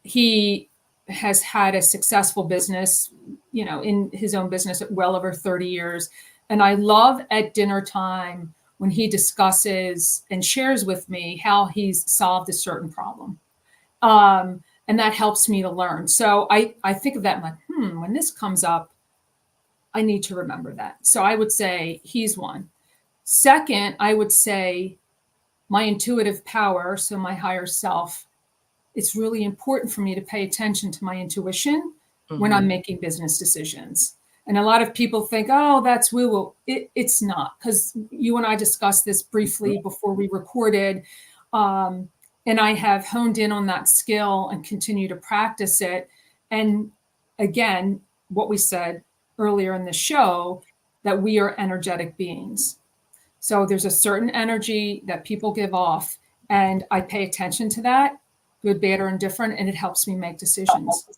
He has had a successful business, in his own business well over 30 years. And I love at dinner time when he discusses and shares with me how he's solved a certain problem. And that helps me to learn. So I think of that, I'm like, when this comes up, I need to remember that. So I would say he's one. Second, I would say my intuitive power, so my higher self. It's really important for me to pay attention to my intuition when I'm making business decisions. And a lot of people think, oh, that's woo-woo. It's not, because you and I discussed this briefly before we recorded. And I have honed in on that skill and continue to practice it. And again, what we said earlier in the show, that we are energetic beings. So there's a certain energy that people give off, and I pay attention to that, good, bad, or indifferent, and it helps me make decisions.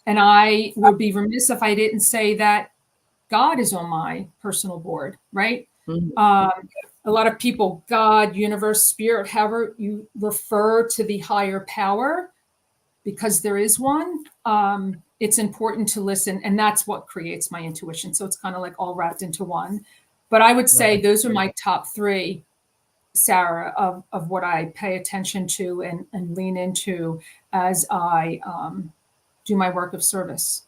And I would be remiss if I didn't say that God is on my personal board, right? A lot of people, God, universe, spirit, however you refer to the higher power, because there is one, it's important to listen. And that's what creates my intuition. So it's kind of like all wrapped into one. But I would say those are my top three, Sarah, of what I pay attention to and lean into as I do my work of service.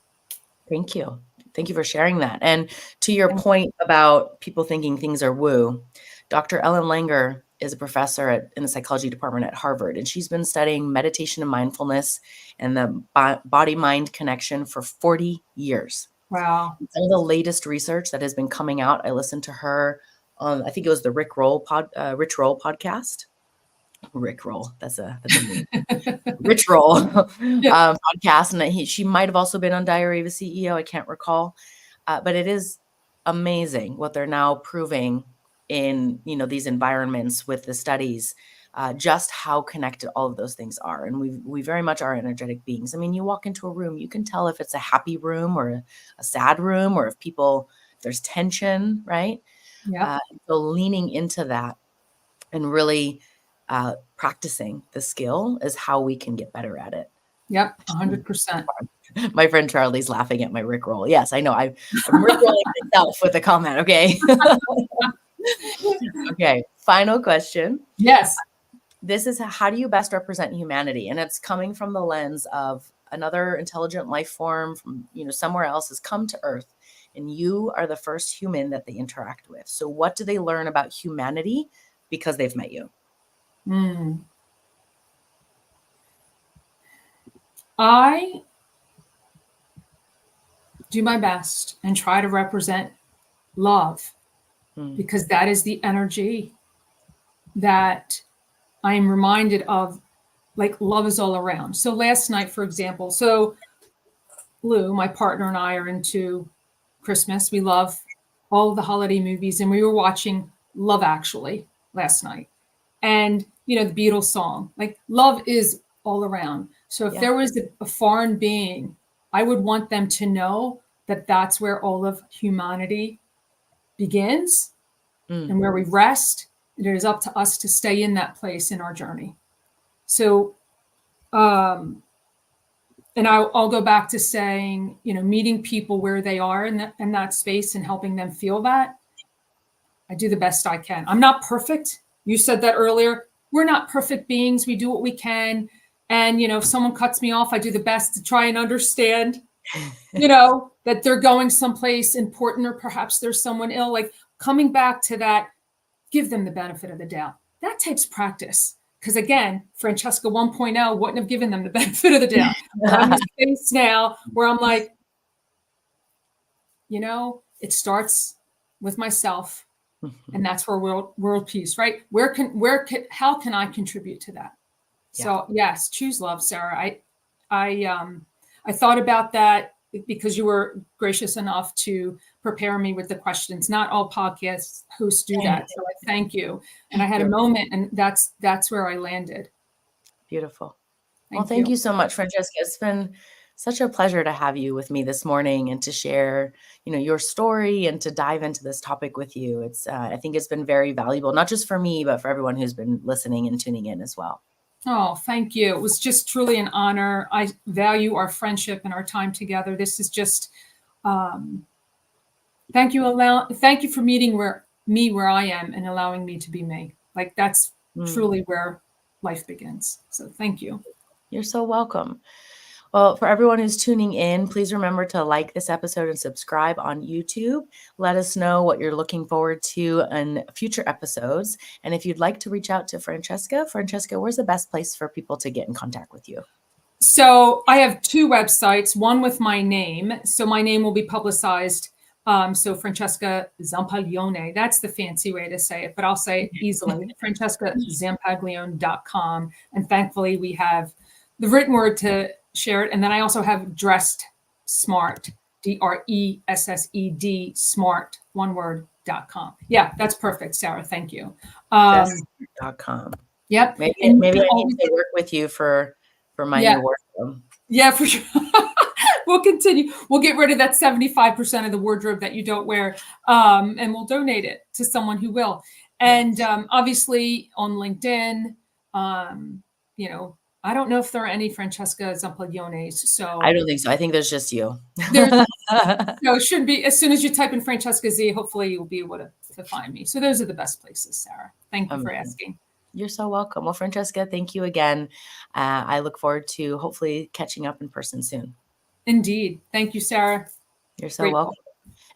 Thank you. Thank you for sharing that. And to your point about people thinking things are woo, Dr. Ellen Langer is a professor in the psychology department at Harvard, and she's been studying meditation and mindfulness and the body-mind connection for 40 years. Wow. Some of the latest research that has been coming out, I listened to her on, I think it was the Rich Roll podcast. Rick Roll, that's a name. Rich Roll podcast, and she might have also been on Diary of a CEO. I can't recall, but it is amazing what they're now proving in these environments with the studies, just how connected all of those things are. And we very much are energetic beings. I mean, you walk into a room, you can tell if it's a happy room or a sad room, or if there's tension, right? Yeah. So leaning into that and really practicing the skill is how we can get better at it. Yep, 100%. My friend Charlie's laughing at my Rickroll. Yes, I know. I'm Rickrolling myself with a comment. Okay. Okay. Final question. Yes. This is, how do you best represent humanity? And it's coming from the lens of another intelligent life form from somewhere else has come to Earth, and you are the first human that they interact with. So what do they learn about humanity because they've met you? I do my best and try to represent love, because that is the energy that I am reminded of. Like, love is all around. So last night, for example, Lou, my partner, and I are into Christmas. We love all of the holiday movies, and we were watching Love Actually last night. And, the Beatles song, like, love is all around. So if there was a foreign being, I would want them to know that that's where all of humanity begins and where we rest. And it is up to us to stay in that place in our journey. So, and I'll go back to saying, meeting people where they are in that space and helping them feel that. I do the best I can. I'm not perfect. You said that earlier. We're not perfect beings. We do what we can. And, if someone cuts me off, I do the best to try and understand, that they're going someplace important, or perhaps there's someone ill. Like, coming back to that, give them the benefit of the doubt. That takes practice. Because again, Francesca 1.0 wouldn't have given them the benefit of the doubt. I'm in a space now where I'm like, it starts with myself. And that's where world peace, right? How can I contribute to that? Yeah. So yes, choose love, Sarah. I thought about that because you were gracious enough to prepare me with the questions. Not all podcast hosts do that. So I thank you. And I had a moment, and that's where I landed. Beautiful. Well, thank you so much, Francesca. It's been such a pleasure to have you with me this morning and to share, your story and to dive into this topic with you. I think it's been very valuable, not just for me, but for everyone who's been listening and tuning in as well. Oh, thank you. It was just truly an honor. I value our friendship and our time together. This is just, thank you for meeting me where I am and allowing me to be me. Like that's truly where life begins. So thank you. You're so welcome. Well, for everyone who's tuning in, please remember to like this episode and subscribe on YouTube. Let us know what you're looking forward to in future episodes. And if you'd like to reach out to Francesca, where's the best place for people to get in contact with you? So I have two websites, one with my name. So my name will be publicized. So Francesca Zampaglione, that's the fancy way to say it, but I'll say it easily, francescazampaglione.com. And thankfully we have the written word to share it. And then I also have Dressed Smart, DRESSED smart, one word.com. Yeah, that's perfect, Sarah. Thank you. Dressed.com. Yep. Maybe I need to work with you for my new work. Yeah, for sure. We'll continue. We'll get rid of that 75% of the wardrobe that you don't wear, and we'll donate it to someone who will. And obviously on LinkedIn, I don't know if there are any Francesca Zampagliones. So I don't think so. I think there's just you. It should be. As soon as you type in Francesca Z, hopefully you'll be able to find me. So those are the best places, Sarah. Thank you for asking. You're so welcome. Well, Francesca, thank you again. I look forward to hopefully catching up in person soon. Indeed. Thank you, Sarah. You're so welcome.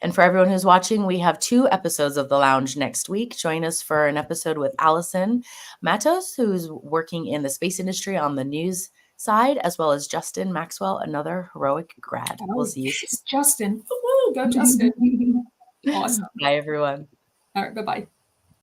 And for everyone who's watching, we have 2 episodes of The Lounge next week. Join us for an episode with Allison Matos, who's working in the space industry on the news side, as well as Justin Maxwell, another heroic grad. We'll see you soon. Justin. Woo-hoo, go Justin. Awesome. Bye, everyone. All right. Bye-bye.